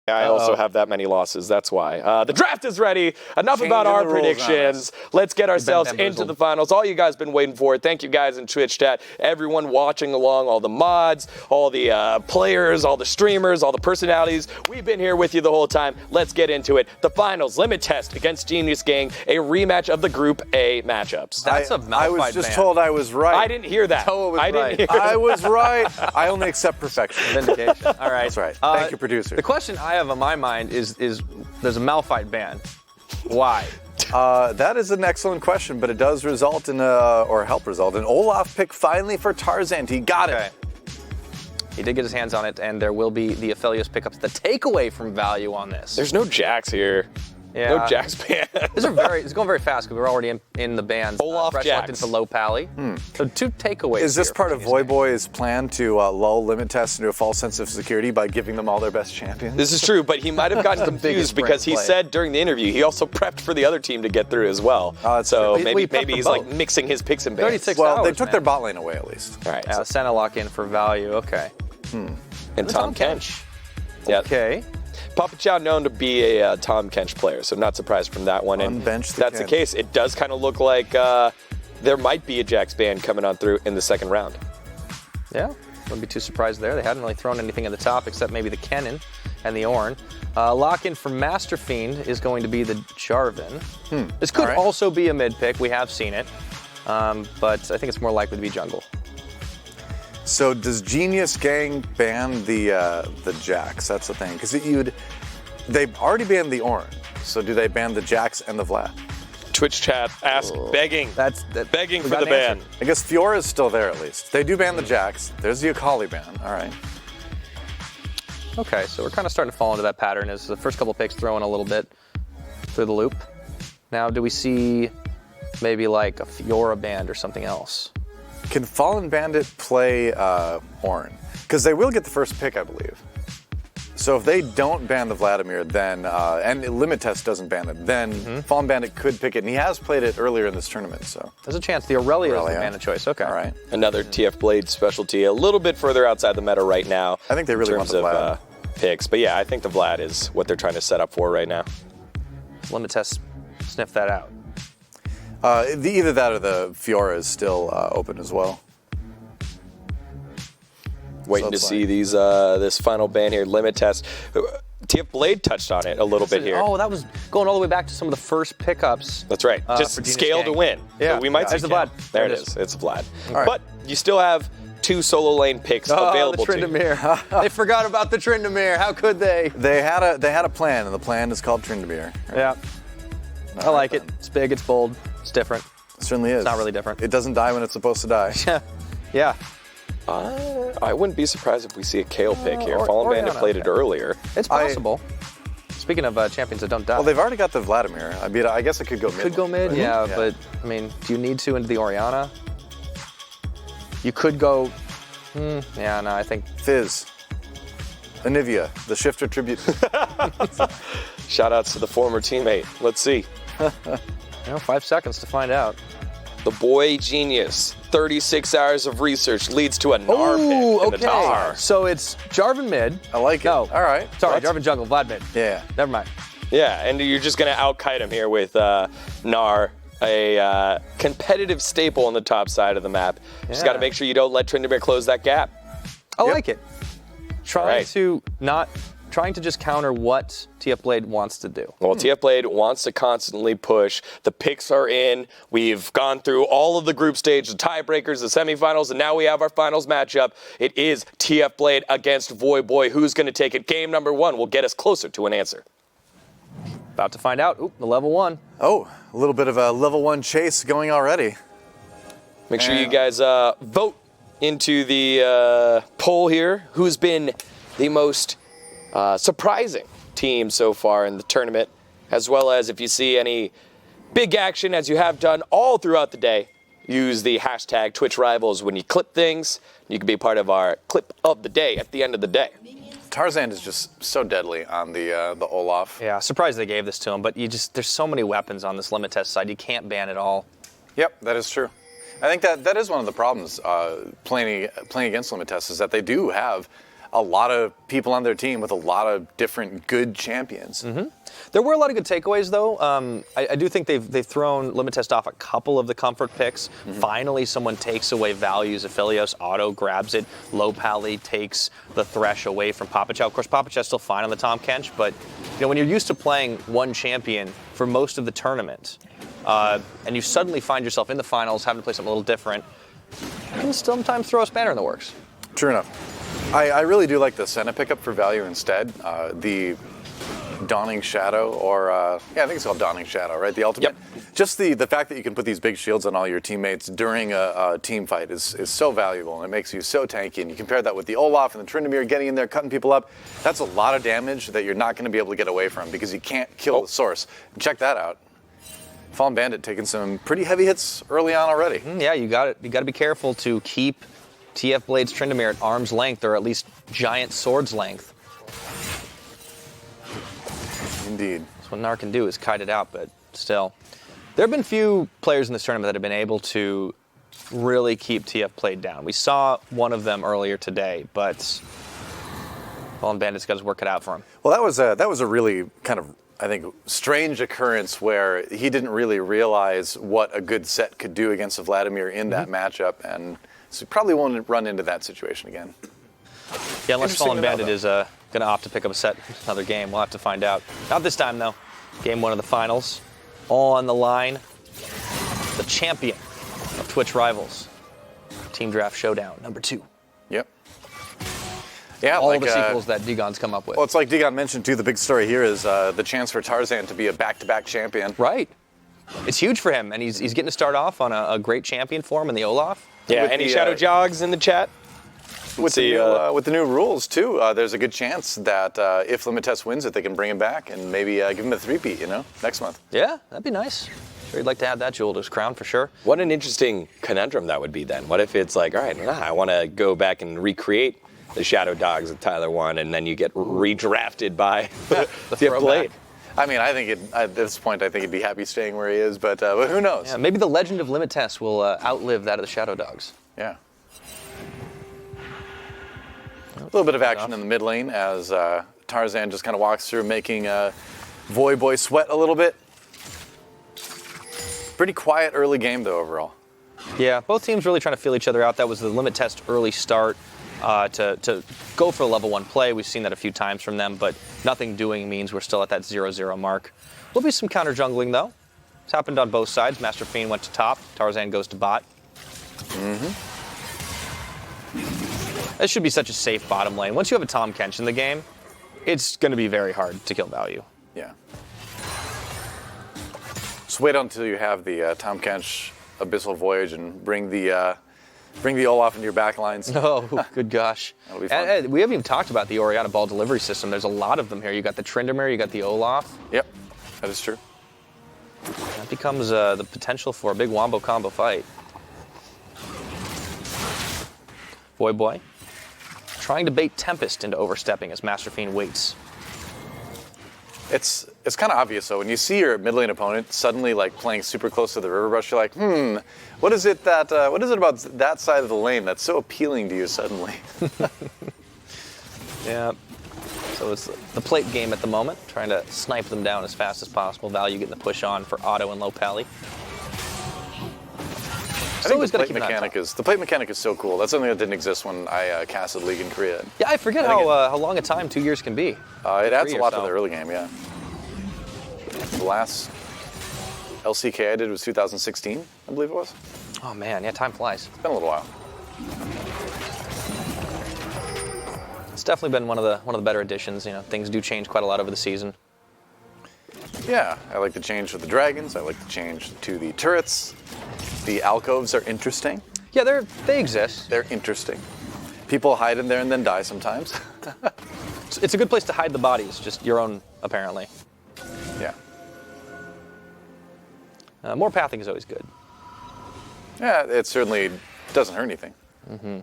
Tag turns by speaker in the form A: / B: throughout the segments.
A: I also have that many losses. That's why. The draft is ready. Enough about our predictions. Let's get ourselves into the finals. All you guys been waiting for. Thank you guys in Twitch chat. Everyone watching along, all the mods, all the players, all the streamers, all the personalities. We've been here with you the whole time. Let's get into it. The finals, Limit Test against Genius Gang, a rematch of the Group A matchups.
B: That's a Malphite
C: I was just told I was right.
A: I didn't hear that.
C: I was right. I only accept perfection.
B: Vindication. All right.
C: That's right. Thank you, producer.
B: The question I have on my mind is there's a Malphite ban. Why?
C: That is an excellent question, but it does result in or help result in Olaf pick finally for Tarzaned. He got it.
B: He did get his hands on it, and there will be the Aphelios pickups. The takeaway from value on this.
A: There's no Jax here.
B: Yeah.
A: No Jax ban.
B: It's going very fast because we're already in the bans.
A: Olaf
B: Fresh
A: Jax.
B: into Lohpally. So 2 takeaways.
C: Is this
B: here
C: part of Voyboy's plan to lull Limit Test into a false sense of security by giving them all their best champions?
A: This is true, but he might have gotten confused because he said during the interview he also prepped for the other team to get through as well. So maybe he's like mixing his picks and bans.
B: 36
C: well,
B: hours,
C: they took their bot lane away at least.
A: All right.
B: Santa lock in for value. Okay.
A: And Tom Kench. Yeah.
B: Okay.
A: Papa Chau known to be a Tom Kench player, so not surprised from that one. And
C: Unbench the
A: that's the
C: Kench.
A: case. It does kind of look like there might be a Jax ban coming on through in the second round.
B: Yeah, wouldn't be too surprised there. They hadn't really thrown anything in the top except maybe the Kennen and the Ornn. Lock-in for Masterfiend is going to be the Jarvan. This could also be a mid pick. We have seen it, but I think it's more likely to be jungle.
C: So does Genius Gang ban the Jax? That's the thing, because they've already banned the Ornn. So do they ban the Jax and the Vlad?
A: Twitch chat begging
B: Begging
A: for the ban.
C: I guess Fiora's still there at least. They do ban the Jax. There's the Akali ban. All right.
B: Okay, so we're kind of starting to fall into that pattern as the first couple picks throw in a little bit through the loop. Now, do we see maybe like a Fiora band or something else?
C: Can FallenBandit play Ornn? Because they will get the first pick, I believe. So if they don't ban the Vladimir, then and Limit Test doesn't ban it, then FallenBandit could pick it, and he has played it earlier in this tournament. So
B: there's a chance the Aurelia is the ban of choice. Okay,
C: all right.
A: Another TFBlade specialty, a little bit further outside the meta right now.
C: I think they really want the Vlad.
A: Picks, but yeah, I think the Vlad is what they're trying to set up for right now.
B: Limit Test sniff that out.
C: Either that or the Fiora is still open as well.
A: Waiting to see these this final ban here, Limit Test. TFBlade touched on it a little bit here.
B: Oh, that was going all the way back to some of the first pickups.
A: That's right. Just scale to win.
B: Yeah,
A: so we might see
B: the Vlad.
A: There it is. It's Vlad.
C: Right.
A: But you still have 2 solo lane picks available
B: the
A: to you.
B: Tryndamere. They forgot about the Tryndamere. How could they?
C: They had a plan, and the plan is called Tryndamere.
B: Yeah. I like it. It's big, it's bold, it's different.
C: It certainly is.
B: It's not really different.
C: It doesn't die when it's supposed to die.
B: Yeah.
A: I wouldn't be surprised if we see a Kale pick here. FallenBandit played it earlier.
B: It's possible. Speaking of champions that don't die.
C: Well, they've already got the Vladimir. I guess it could go mid.
B: Could go mid, yeah, but I mean, do you need to into the Orianna? You could go, yeah, no, I think.
C: Fizz. Anivia, the shifter tribute.
A: Shout outs to the former teammate. Let's see.
B: 5 seconds to find out.
A: The boy genius. 36 hours of research leads to a Gnar pick in the top.
B: So it's Jarvan mid.
C: I like it.
B: No.
C: All right.
B: Sorry, Jarvan jungle, Vlad mid.
C: Yeah.
B: Never mind.
A: Yeah, and you're just going to out-kite him here with Gnar, a competitive staple on the top side of the map. Just got to make sure you don't let Tryndamere close that gap.
B: I like it. Trying to just counter what TFBlade wants to do.
A: Well, TFBlade wants to constantly push. The picks are in. We've gone through all of the group stage, the tiebreakers, the semifinals, and now we have our finals matchup. It is TFBlade against Voyboy. Who's going to take it? Game number 1 will get us closer to an answer.
B: About to find out. The level 1.
C: Oh, a little bit of a level 1 chase going already.
A: Make sure you guys vote into the poll here. Who's been the most surprising team so far in the tournament, as well as if you see any big action, as you have done all throughout the day, use the hashtag TwitchRivals when you clip things. You can be part of our clip of the day at the end of the day.
C: Tarzaned is just so deadly on the Olaf.
B: Yeah, surprised they gave this to him, but there's so many weapons on this Limit Test side, you can't ban it all.
C: Yep, that is true. I think that is one of the problems playing against Limit Test is that they do have a lot of people on their team with a lot of different good champions.
B: There were a lot of good takeaways, though. I do think they've thrown Limit Test off a couple of the comfort picks. Finally, someone takes away values. Aphelios auto grabs it. Lohpally takes the Thresh away from Papa Chau. Of course, Papa Chau's still fine on the Tahm Kench, but when you're used to playing one champion for most of the tournament, and you suddenly find yourself in the finals having to play something a little different, you can sometimes throw a spanner in the works.
C: True enough. I really do like the Senna pickup for value instead. The Dawning Shadow, or I think it's called Dawning Shadow, right? The ultimate.
B: Yep.
C: Just the fact that you can put these big shields on all your teammates during a team fight is so valuable, and it makes you so tanky. And you compare that with the Olaf and the Tryndamere getting in there, cutting people up. That's a lot of damage that you're not going to be able to get away from because you can't kill the source. And check that out. FallenBandit taking some pretty heavy hits early on already.
B: Yeah, you got it. You got to be careful to keep TFBlade's Tryndamere at arm's length, or at least giant sword's length.
C: Indeed.
B: That's what Nar can do, is kite it out, but still. There have been few players in this tournament that have been able to really keep TFBlade down. We saw one of them earlier today, but FallenBandit's got to work it out for him.
C: Well, that was a really kind of, I think, strange occurrence where he didn't really realize what a good set could do against a Vladimir in that matchup, and so he probably won't run into that situation again.
B: Yeah, unless FallenBandit is going to opt to pick up a set another game. We'll have to find out. Not this time, though. Game 1 of the finals. On the line, the champion of Twitch Rivals. Team Draft Showdown, number 2.
C: Yep. Yeah,
B: all the sequels that Digon's come up with.
C: Well, it's like Digon mentioned, too. The big story here is the chance for Tarzaned to be a back-to-back champion.
B: Right. It's huge for him, and he's getting to start off on a great champion form in the Olaf.
A: Yeah, any Shadow Jogs in the chat?
C: With the new rules, too, there's a good chance that if Limit Test wins it, they can bring him back and maybe give him a 3-peat, next month.
B: Yeah, that'd be nice. Sure, he'd like to add that jewel to his crown for sure.
A: What an interesting conundrum that would be then. What if it's like, all right, I want to go back and recreate the Shadow Dogs that Tyler won, and then you get redrafted by the TFBlade.
C: I mean, I think at this point, I think he'd be happy staying where he is, but who knows?
B: Yeah, maybe the legend of Limit Test will outlive that of the Shadow Dogs.
C: Yeah. A little bit of action in the mid lane as Tarzan just kind of walks through, making Voyboy sweat a little bit. Pretty quiet early game, though, overall.
B: Yeah, both teams really trying to feel each other out. That was the Limit Test early start to go for a level 1 play. We've seen that a few times from them, but nothing doing means we're still at that 0-0 mark. There'll be some counter jungling, though. It's happened on both sides. Masterfiend went to top. Tarzan goes to bot. This should be such a safe bottom lane. Once you have a Tahm Kench in the game, it's going to be very hard to kill value.
C: Yeah. Just wait until you have the Tahm Kench Abyssal Voyage and bring the Olaf into your back lines.
B: Oh, good gosh.
C: That'll be fun.
B: And we haven't even talked about the Orianna ball delivery system. There's a lot of them here. You got the Tryndamere, you got the Olaf.
C: Yep, that is true.
B: That becomes the potential for a big wombo combo fight. Voyboy trying to bait Tempest into overstepping as Masterfiend waits.
C: It's kind of obvious, though. When you see your mid lane opponent suddenly playing super close to the river brush, you're like, what is it about that side of the lane that's so appealing to you suddenly?
B: Yeah. So it's the plate game at the moment, trying to snipe them down as fast as possible. Value getting the push on for Otto and Lohpally.
C: I think the plate mechanic is so cool. That's something that didn't exist when I casted League in Korea.
B: Yeah, I forget how long a time 2 years can be.
C: It adds a lot to the early game, yeah. The last LCK I did was 2016, I believe it was.
B: Oh man, yeah, time flies.
C: It's been a little while.
B: It's definitely been one of the better additions. Things do change quite a lot over the season.
C: Yeah, I like the change to the dragons. I like the change to the turrets. The alcoves are interesting.
B: Yeah, they exist.
C: They're interesting. People hide in there and then die sometimes.
B: It's a good place to hide the bodies, just your own, apparently.
C: Yeah.
B: More pathing is always good.
C: Yeah, it certainly doesn't hurt anything.
B: And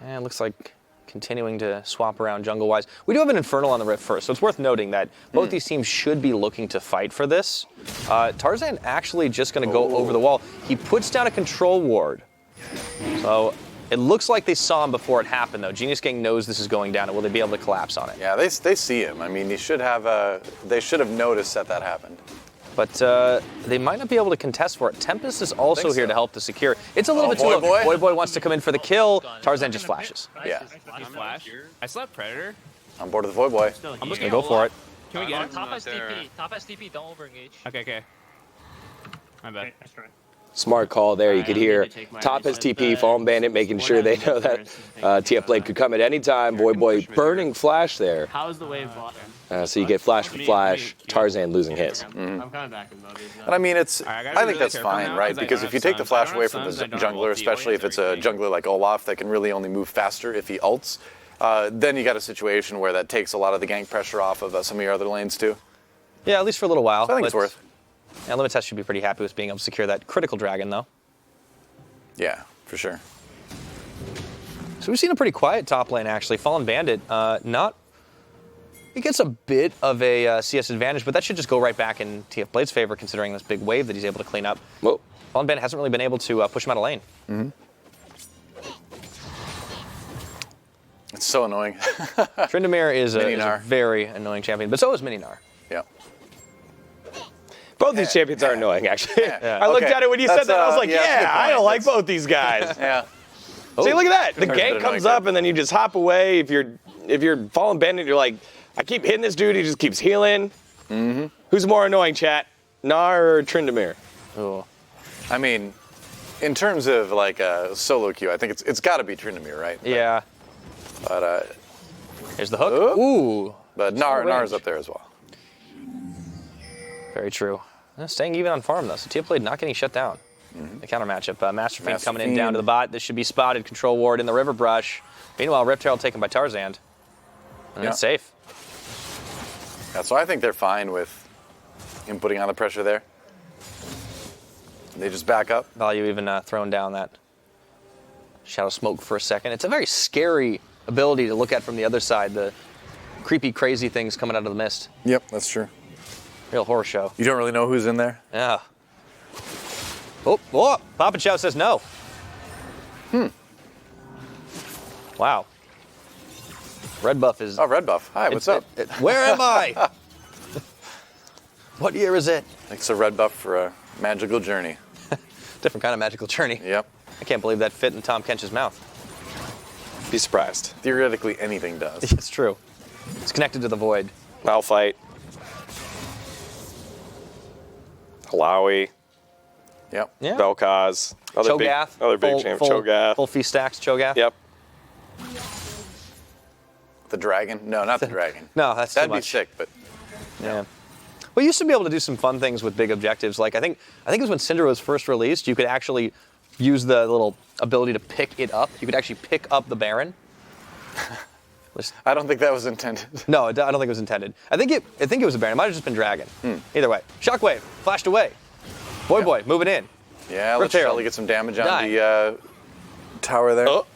B: it looks like continuing to swap around jungle-wise. We do have an Infernal on the Rift first, so it's worth noting that both these teams should be looking to fight for this. Tarzan actually just going to go over the wall. He puts down a control ward. So It looks like they saw him before it happened, though. Genius Gang knows this is going down, and will they be able to collapse on it?
C: Yeah, they see him. I mean, they should have noticed that happened.
B: But they might not be able to contest for it. Tempest is also here to help to secure. It's a little bit too low. Voyboy wants to come in for the kill. Tarzaned just flashes.
C: Yeah.
D: Flash. I still have Predator.
C: On board with the Voyboy.
B: I'm just going to go for it.
D: Can we get him?
E: Top STP. Top STP. Don't overengage.
D: Okay. My bad.
A: Smart call there. You could hear top STP, FallenBandit making sure they know that TFBlade could come at any time. Voyboy burning flash there.
D: How's the wave bottom?
A: So you get flash for flash, Tarzaned losing his.
D: I'm kind of back in mode.
C: And I mean, I think that's fine, right? Because if you take the flash away from the jungler, especially if it's a jungler like Olaf that can really only move faster if he ults, then you got a situation where that takes a lot of the gank pressure off of some of your other lanes too.
B: Yeah, at least for a little while.
C: So I think it's worth.
B: Yeah, Limites should be pretty happy with being able to secure that critical dragon, though.
C: Yeah, for sure.
B: So we've seen a pretty quiet top lane, actually. FallenBandit, he gets a bit of a CS advantage, but that should just go right back in TFBlade's favor, considering this big wave that he's able to clean up.
A: Whoa.
B: FallenBandit hasn't really been able to push him out of lane.
C: It's so annoying.
B: Tryndamere is a very annoying champion, but so is Mininar.
C: Yeah.
A: Both these champions are annoying, actually.
B: Yeah.
A: I looked at it when you said that, I was like,
C: yeah,
A: I don't like both these guys.
C: Yeah.
A: See, look at that. The
C: Turns a
A: gank
C: bit
A: comes
C: annoying.
A: up, and then you just hop away. If you're FallenBandit, you're like, I keep hitting this dude, he just keeps healing. Who's more annoying, chat? Gnar or Tryndamere?
B: Oh.
C: I mean, in terms of like a solo queue, I think it's got to be Tryndamere, right?
B: Yeah.
C: But
B: Here's the hook. Ooh.
C: but Gnar's up there as well.
B: Very true. Staying even on farm, though, so TFBlade not getting shut down. The counter matchup. Masterfiend coming in down to the bot. This should be spotted. Control ward in the river brush. Meanwhile, Rift Herald taken by Tarzaned. And it's safe.
C: Yeah, so I think they're fine with him putting on the pressure there. They just back up.
B: Value even throwing down that shadow smoke for a second. It's a very scary ability to look at from the other side. The creepy, crazy things coming out of the mist.
C: Yep, that's true.
B: Real horror show.
C: You don't really know who's in there?
B: Yeah. Oh, Papa Chau says no. Wow. Red buff is...
C: Oh, Red Buff. Hi, what's up?
B: Where am I? What year is it?
C: It's a Red Buff for a magical journey.
B: Different kind of magical journey.
C: Yep.
B: I can't believe that fit in Tom Kench's mouth.
A: Be surprised.
C: Theoretically, anything does.
B: It's true. It's connected to the void.
A: Malphite. Halawi.
C: Yep.
B: Yeah.
A: Vel'Koz.
B: Cho'Gath.
A: Other big champ. Cho'Gath.
B: Full feast stacks, Cho'Gath.
A: Yep.
C: The dragon? No, not the dragon.
B: No, that's
C: That'd
B: too
C: be
B: much.
C: sick, but
B: Yeah. We used to be able to do some fun things with big objectives. Like I think it was when Syndra was first released, you could actually use the little ability to pick it up. You could actually pick up the Baron.
C: I don't think that was intended.
B: No, I don't think it was intended. I think it was a Baron. It might have just been Dragon. Either way. Shockwave, flashed away. Boy, moving in.
C: Yeah,
B: Rift
C: let's
B: Herald.
C: Shelly get some damage on
B: Die.
C: the tower there.
A: Oh.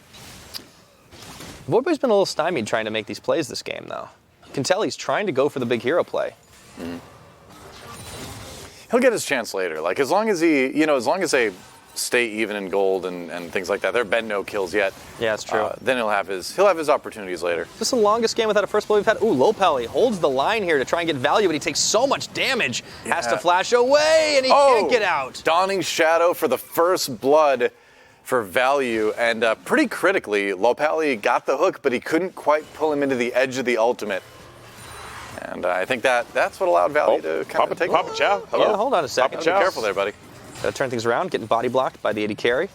B: Voyboy's been a little stymied trying to make these plays this game, though. You can tell he's trying to go for the big hero play.
C: He'll get his chance later. Like as long as they stay even in gold and things like that. There have been no kills yet.
B: Yeah, it's true.
C: Then he'll have his opportunities later.
B: This is the longest game without a first blood we've had. Ooh, Lohpally holds the line here to try and get value, but he takes so much damage. Has to flash away, and he can't get out.
C: Dawning Shadow for the first blood for value, and pretty critically, Lohpally got the hook, but he couldn't quite pull him into the edge of the ultimate. And I think that's what allowed value to kind of take
A: Papa Chau.
B: Yeah, hold on a second.
C: Be careful there, buddy.
B: Gotta turn things around, getting body blocked by the AD carry.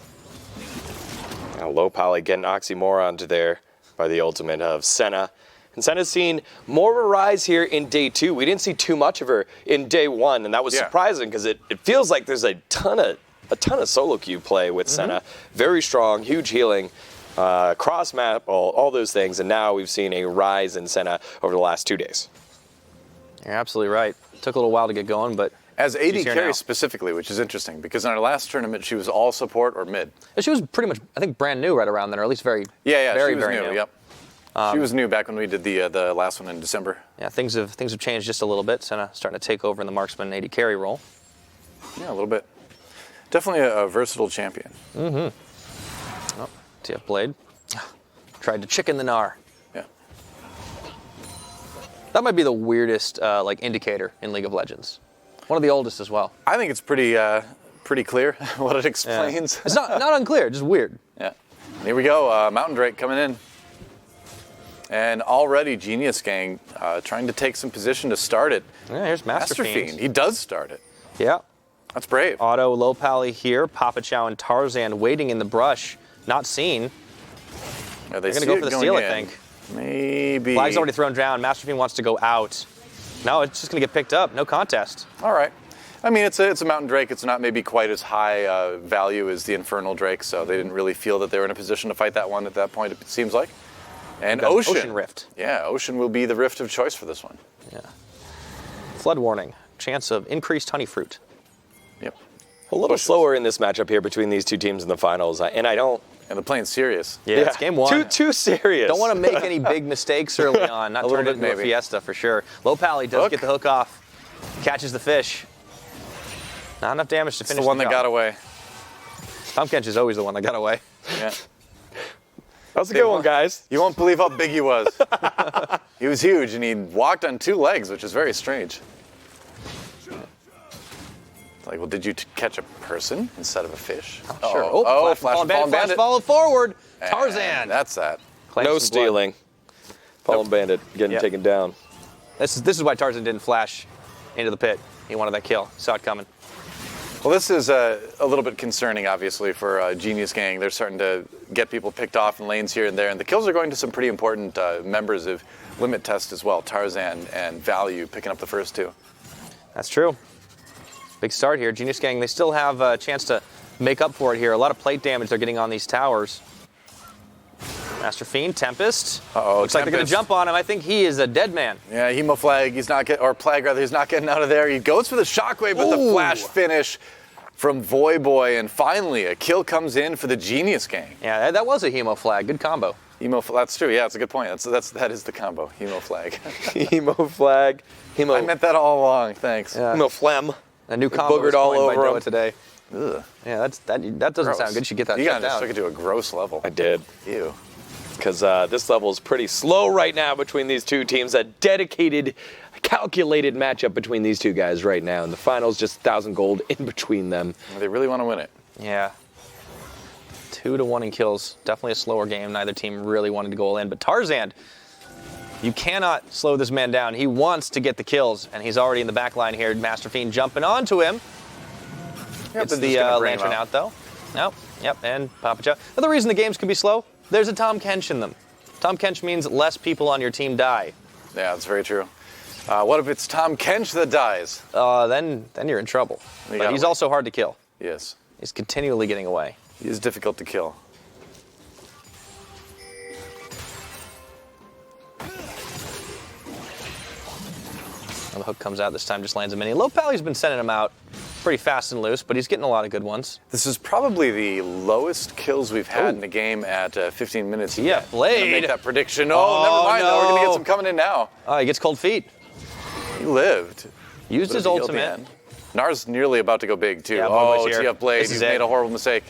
A: Now Lohpally getting oxymoron to there by the ultimate of Senna. And Senna's seen more of a rise here in day 2. We didn't see too much of her in day 1, and that was surprising because it feels like there's a ton of solo queue play with Senna. Very strong, huge healing, cross map, all those things, and now we've seen a rise in Senna over the last 2 days.
B: You're absolutely right. Took a little while to get going, but
C: As AD
B: she's here
C: carry
B: now.
C: specifically, which is interesting, because in our last tournament, she was all support or mid.
B: She was pretty much, I think, brand new right around then, or at least very,
C: Yeah,
B: very,
C: she was
B: very
C: new.
B: new.
C: Yep. She was new back when we did the last one in December.
B: Yeah, things have changed just a little bit. Senna starting to take over in the marksman AD carry role.
C: Yeah, a little bit. Definitely a versatile champion.
B: TFBlade tried to chicken the Gnar.
C: Yeah.
B: That might be the weirdest like indicator in League of Legends. One of the oldest as well.
C: I think it's pretty clear what it explains.
B: It's not unclear, just weird.
C: Yeah. Here we go. Mountain Drake coming in. And already Genius Gang trying to take some position to start it.
B: Yeah, here's Masterfiend.
C: He does start it.
B: Yeah.
C: That's brave.
B: Auto, Lohpally here. Papa Chau and Tarzaned waiting in the brush. Not seen.
C: Yeah,
B: They're going to go for the steal, I think.
C: Maybe.
B: Flag's already thrown down. Masterfiend wants to go out. No, it's just going to get picked up. No contest.
C: All right. I mean, it's a Mountain Drake. It's not maybe quite as high value as the Infernal Drake, so they didn't really feel that they were in a position to fight that one at that point, it seems like. And Ocean
B: Rift.
C: Yeah, Ocean will be the rift of choice for this one.
B: Yeah. Flood warning. Chance of increased honey fruit.
C: Yep.
A: A little slower in this matchup here between these two teams in the finals, and I don't.
C: And they're playing serious.
B: Yeah, it's game one.
A: Too serious.
B: Don't want to make any big mistakes early on. Not turn it into a fiesta for sure. Lohpally does get the hook off. Catches the fish. Not enough damage to finish
C: the one that
B: job.
C: got away.
B: Tahm Kench is always the one that got away.
C: Yeah.
A: That was a good one, guys.
C: You won't believe how big he was. He was huge, and he walked on 2 legs, which is very strange. It's like, well, did you catch a person instead of a fish?
B: Oh, sure.
C: Flash
B: Flash follow forward. Tarzaned.
C: That's that.
B: Claims
A: No
B: some blood.
A: stealing. FallenBandit getting taken down.
B: This is why Tarzan didn't flash into the pit. He wanted that kill. Saw it coming.
C: Well, this is a little bit concerning, obviously, for Genius Gang. They're starting to get people picked off in lanes here and there, and the kills are going to some pretty important members of Limit Test as well. Tarzan and Value picking up the first 2.
B: That's true. Big start here. Genius Gang, they still have a chance to make up for it here. A lot of plate damage they're getting on these towers. Masterfiend, Tempest. Looks like they're going to jump on him. I think he is a dead man.
C: Yeah, Hemo Flag, he's not getting, or Plague rather, he's not getting out of there. He goes for the Shockwave, but the flash finish from Voyboy, and finally a kill comes in for the Genius Gang.
B: Yeah, that was a Hemo Flag. Good combo.
C: That's true. Yeah, that's a good point. That is the combo. Hemo Flag.
A: Hemo Flag.
C: I meant that all along. Thanks.
B: Yeah.
A: Hemo Phlegm.
B: A new combo
A: boogered all over him
B: today.
C: Ugh.
B: Yeah, that doesn't sound good. You should get that
C: You
B: checked
C: just
B: out.
C: took it to a gross level.
A: I did.
C: Ew.
A: Because this level is pretty slow right now between these two teams. A dedicated, calculated matchup between these two guys right now. And the finals, just 1,000 gold in between them.
C: They really want to win it.
B: Yeah. 2-1 in kills. Definitely a slower game. Neither team really wanted to go all in. But Tarzaned, you cannot slow this man down. He wants to get the kills, and he's already in the back line here. Masterfiend jumping onto him. Gets the lantern out, though. Nope. Yep, and Papa Chau. Another reason the games can be slow, there's a Tahm Kench in them. Tahm Kench means less people on your team die.
C: Yeah, that's very true. What if it's Tahm Kench that dies?
B: Then you're in trouble. But he's also hard to kill.
C: Yes.
B: He's continually getting away.
C: He is difficult to kill.
B: And the hook comes out this time, just lands a mini. Lohpally's been sending him out pretty fast and loose, but he's getting a lot of good ones.
C: This is probably the lowest kills we've had in a game at 15 minutes.
B: TFBlade.
C: Make that prediction. Oh, never mind.
B: No.
C: We're going to get some coming in now.
B: He gets cold feet.
C: He lived.
B: Used his ultimate.
C: Gnar's nearly about to go big, too.
B: Yeah,
C: oh,
B: Voyboy's here.
C: TFBlade.
B: This
C: He's
B: is it.
C: made a horrible mistake.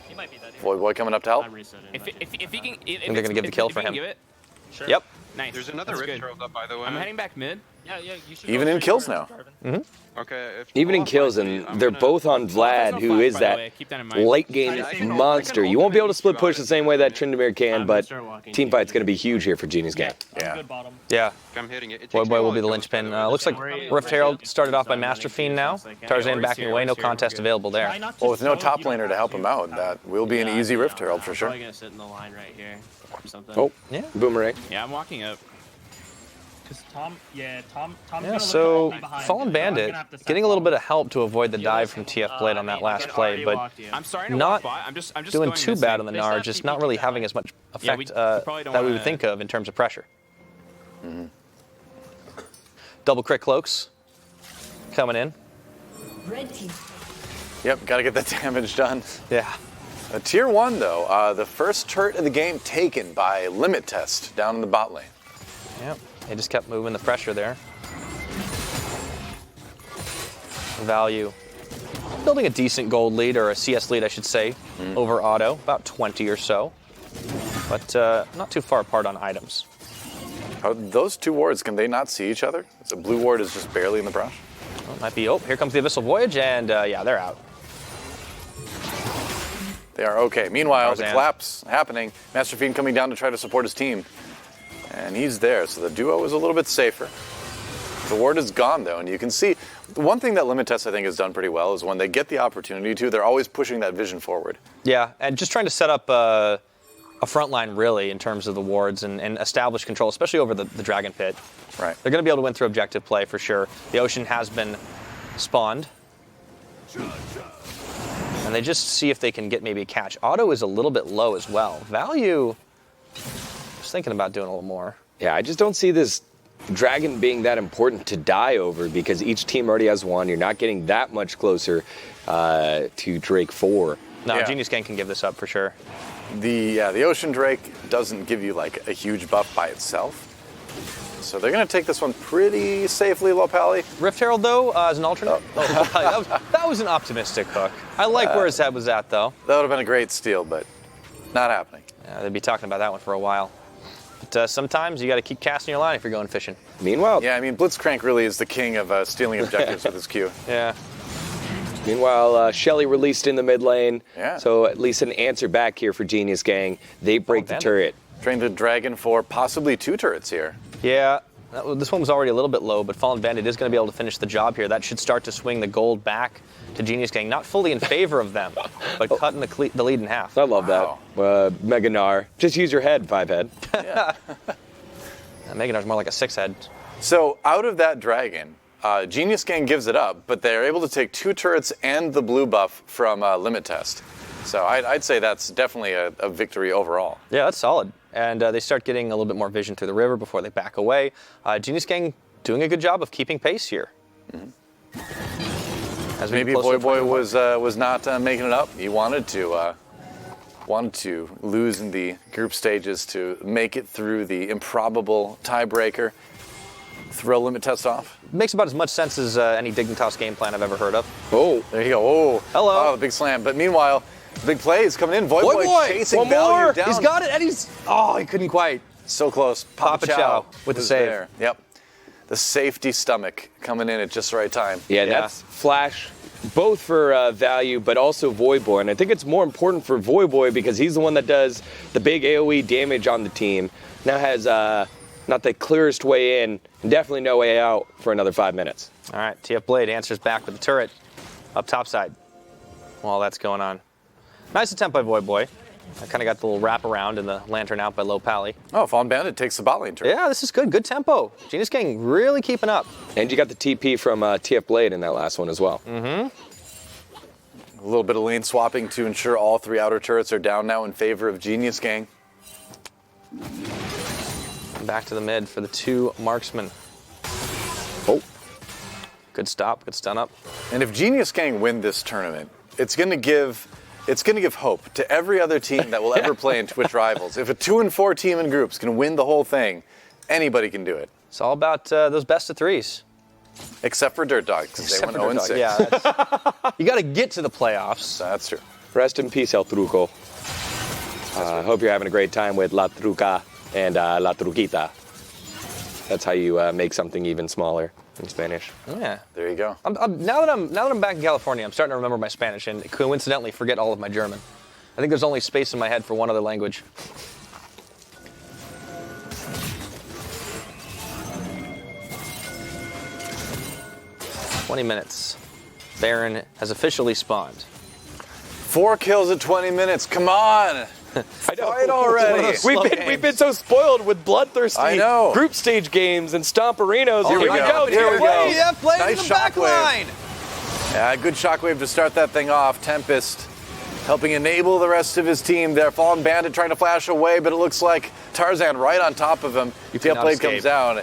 E: He might be dead.
C: Voyboy coming up to help.
D: I reset it.
F: If he can,
B: think they're gonna give the kill for him.
F: Give it,
E: Sure.
B: Yep.
F: nice.
G: There's another
F: That's
G: Rift
F: good.
G: Herald up, by the way.
F: I'm heading back mid.
E: Yeah, you should
C: Even
E: go
C: in
E: straight
C: kills
E: towards
C: now.
E: Jarvan.
G: Okay.
A: Even in kills, and they're both on Vlad, who is that late game monster. You won't be able to split push the same way that Tryndamere can, but team fight's going to be huge here for Genius Gang.
C: Yeah.
E: Good bottom.
B: Yeah.
G: I'm hitting it.
B: Voyboy will be the linchpin. Looks like Rift Herald started off by Masterfiend now. Tarzaned backing away, no contest available there.
C: Well, with no top laner to help him out, that will be an easy Rift Herald for sure.
D: Probably gonna sit in the line right here or something.
A: Oh,
B: Yeah.
A: Boomerang.
F: Yeah, I'm walking up.
E: Tom's
B: Yeah,
E: gonna
B: so
E: look behind.
B: FallenBandit getting a little bit of help to avoid the dive from TFBlade on that last play, but
F: I'm starting to
B: not
F: walk by. I'm just
B: doing
F: going
B: too
F: this
B: bad
F: thing.
B: on the Gnar, just not really having as much
F: Yeah,
B: effect
F: probably don't
B: that we would
F: wanna-
B: think of in terms of pressure. Double crit cloaks coming in.
H: Red team.
C: Yep, got to get that damage done.
B: Yeah.
C: A tier 1, though, the first turret of the game taken by Limit Test down in the bot lane.
B: Yep. They just kept moving the pressure there. Value. building a decent gold lead, or a CS lead, I should say, over Auto, about 20 or so. But not too far apart on items.
C: Those two wards, can they not see each other? The blue ward is just barely in the brush.
B: Well, it might be, oh, here comes the Abyssal Voyage, and yeah, they're out.
C: They are okay. Meanwhile, the
B: Tarzaned.
C: collapse happening. Masterfiend coming down to try to support his team. And he's there, so the duo is a little bit safer. The ward is gone, though, and you can see, the one thing that Limit Test, I think, has done pretty well is when they get the opportunity to, they're always pushing that vision forward.
B: Yeah, and just trying to set up a front line, really, in terms of the wards and establish control, especially over the Dragon Pit.
C: Right.
B: They're going to be able to win through objective play, for sure. The Ocean has been spawned. And they just see if they can get maybe a catch. Auto is a little bit low as well. Value, just thinking about doing a little more.
A: Yeah, I just don't see this Dragon being that important to die over because each team already has one. You're not getting that much closer to Drake 4.
B: No,
C: Yeah.
B: Genius Gang can give this up for sure.
C: The Ocean Drake doesn't give you like a huge buff by itself. So they're going to take this one pretty safely, Lohpally.
B: Rift Herald, though, as an alternate. That was an optimistic hook. I like where his head was at, though.
C: That would have been a great steal, but not happening.
B: Yeah, they'd be talking about that one for a while. But sometimes you got to keep casting your line if you're going fishing.
A: Meanwhile,
C: Yeah, I mean, Blitzcrank really is the king of stealing objectives with his Q.
B: Yeah.
A: Shelly released in the mid lane.
C: Yeah.
A: So at least an answer back here for Genius Gang. They break the
B: Bandit.
A: turret.
C: Trained a Dragon for possibly 2 turrets here.
B: Yeah. This one was already a little bit low, but FallenBandit is going to be able to finish the job here. That should start to swing the gold back to Genius Gang. Not fully in favor of them, but cutting the lead in half.
A: I love
C: Wow.
A: that. Mega Gnar. Just use your head, 5-head.
B: Meganar's more like a 6-head.
C: So out of that Dragon, Genius Gang gives it up, but they're able to take 2 turrets and the blue buff from Limit Test. So I'd say that's definitely a victory overall.
B: Yeah, that's solid. And they start getting a little bit more vision through the river before they back away. Genius Gang doing a good job of keeping pace here. As we
C: Maybe
B: get closer to
C: Voyboy was not making it up. He wanted to lose in the group stages to make it through the improbable tiebreaker. Throw Limit Test off.
B: Makes about as much sense as any Dignitas game plan I've ever heard of.
A: Oh.
C: There you go. Oh,
B: Hello.
C: Oh, the big slam. But meanwhile, big play is coming in. Voyboy
B: Voyboy,
C: chasing
B: one
C: value
B: more.
C: down.
B: He's got it, and he's he couldn't quite.
C: So close.
B: Papa Chau with the
C: was
B: save.
C: there. Yep. The safety stomach coming in at just the right time.
A: Yeah, that's Flash, both for value, but also Voyboy. And I think it's more important for Voyboy because he's the one that does the big AoE damage on the team. Now has not the clearest way in, and definitely no way out for another 5 minutes.
B: All right, TFBlade answers back with the turret up top side while that's going on. Nice attempt by Voyboy. I kind of got the little wrap around and the lantern out by Lohpally.
C: Oh, FallenBandit takes the bot lane turn.
B: Yeah, this is good. Good tempo. Genius Gang really keeping up.
A: And you got the TP from TFBlade in that last one as well.
C: A little bit of lane swapping to ensure all 3 outer turrets are down now in favor of Genius Gang.
B: Back to the mid for the 2 marksmen.
A: Oh.
B: Good stop. Good stun up.
C: And if Genius Gang win this tournament, it's going to give hope to every other team that will ever play in Twitch Rivals. If a 2 and 4 team in groups can win the whole thing, anybody can do it.
B: It's all about those best of 3s.
C: Except for Dirt Dog, because they went 0 and 6.
B: Yeah, you got to get to the playoffs.
C: That's true.
A: Rest in peace, El Truco. Hope you're having a great time with La Truca and La Truquita. That's how you make something even smaller in Spanish.
B: Yeah.
C: There you go.
B: Now that I'm back in California, I'm starting to remember my Spanish and coincidentally forget all of my German. I think there's only space in my head for one other language. "20 minutes. Baron has officially spawned."
C: 4 kills at 20 minutes. Come on.
A: I know.
C: Fight already.
B: One of those
A: We've been so spoiled with bloodthirsty
C: I know.
A: group stage games and Stomperinos.
C: Here we go. Here we go.
B: TFBlade
C: Nice
B: in the back
C: shockwave.
B: line.
C: Yeah, good shockwave to start that thing off. Tempest helping enable the rest of his team there. FallenBandit trying to flash away, but it looks like Tarzaned right on top of him.
B: cannot
C: TFBlade
B: escape.
C: comes down,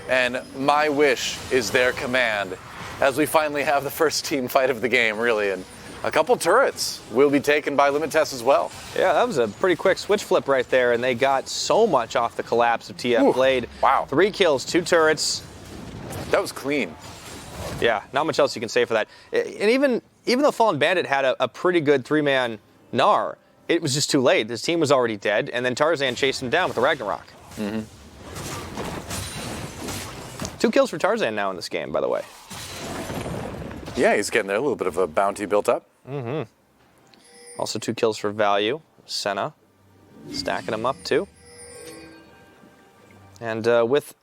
C: and my wish is their command as we finally have the first team fight of the game, really. And a couple turrets will be taken by Limit Test as well.
B: Yeah, that was a pretty quick switch flip right there, and they got so much off the collapse of TFBlade.
C: Wow.
B: 3 kills, 2 turrets.
C: That was clean.
B: Yeah, not much else you can say for that. And even even though FallenBandit had a pretty good 3-man Gnar, it was just too late. His team was already dead, and then Tarzaned chased him down with the Ragnarok. 2 kills for Tarzaned now in this game, by the way.
C: Yeah, he's getting there. A little bit of a bounty built up.
B: Also 2 kills for Value. Senna stacking them up too. And with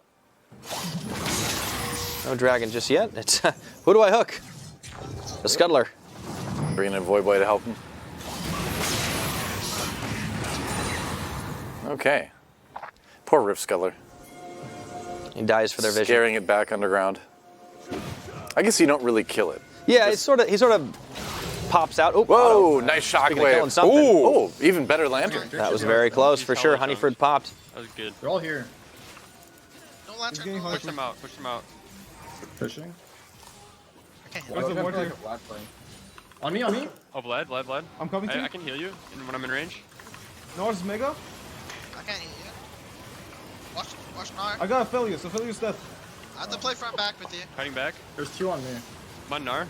B: no dragon just yet, it's who do I hook? The Scuttler.
C: Bringing in Voyboy to help him. Okay. Poor Rift Scuttler.
B: He dies for their vision.
C: Scaring it back underground. I guess you don't really kill it.
B: Yeah, he sort of pops out. Oh,
C: Whoa, nice
B: Speaking of killing
C: shockwave.
B: something.
C: Oh, even better lantern.
B: That was very close for sure. Honeyford popped.
D: That was good.
E: They're all here.
F: No
E: He's
F: lantern.
E: getting
D: Push them out. Push them out.
E: Pushing.
F: Okay.
E: Where's the mortar? On me, on me.
D: Oh, Vlad.
E: I'm coming to you.
D: I can heal you when I'm in range.
E: No, it's Mega.
F: I can't heal you. Watch Gnar.
E: I got Aphelios. Aphelios death.
F: I have to play front back with you.
D: Cutting back.
E: There's 2 on me.
D: Come on, Gnar.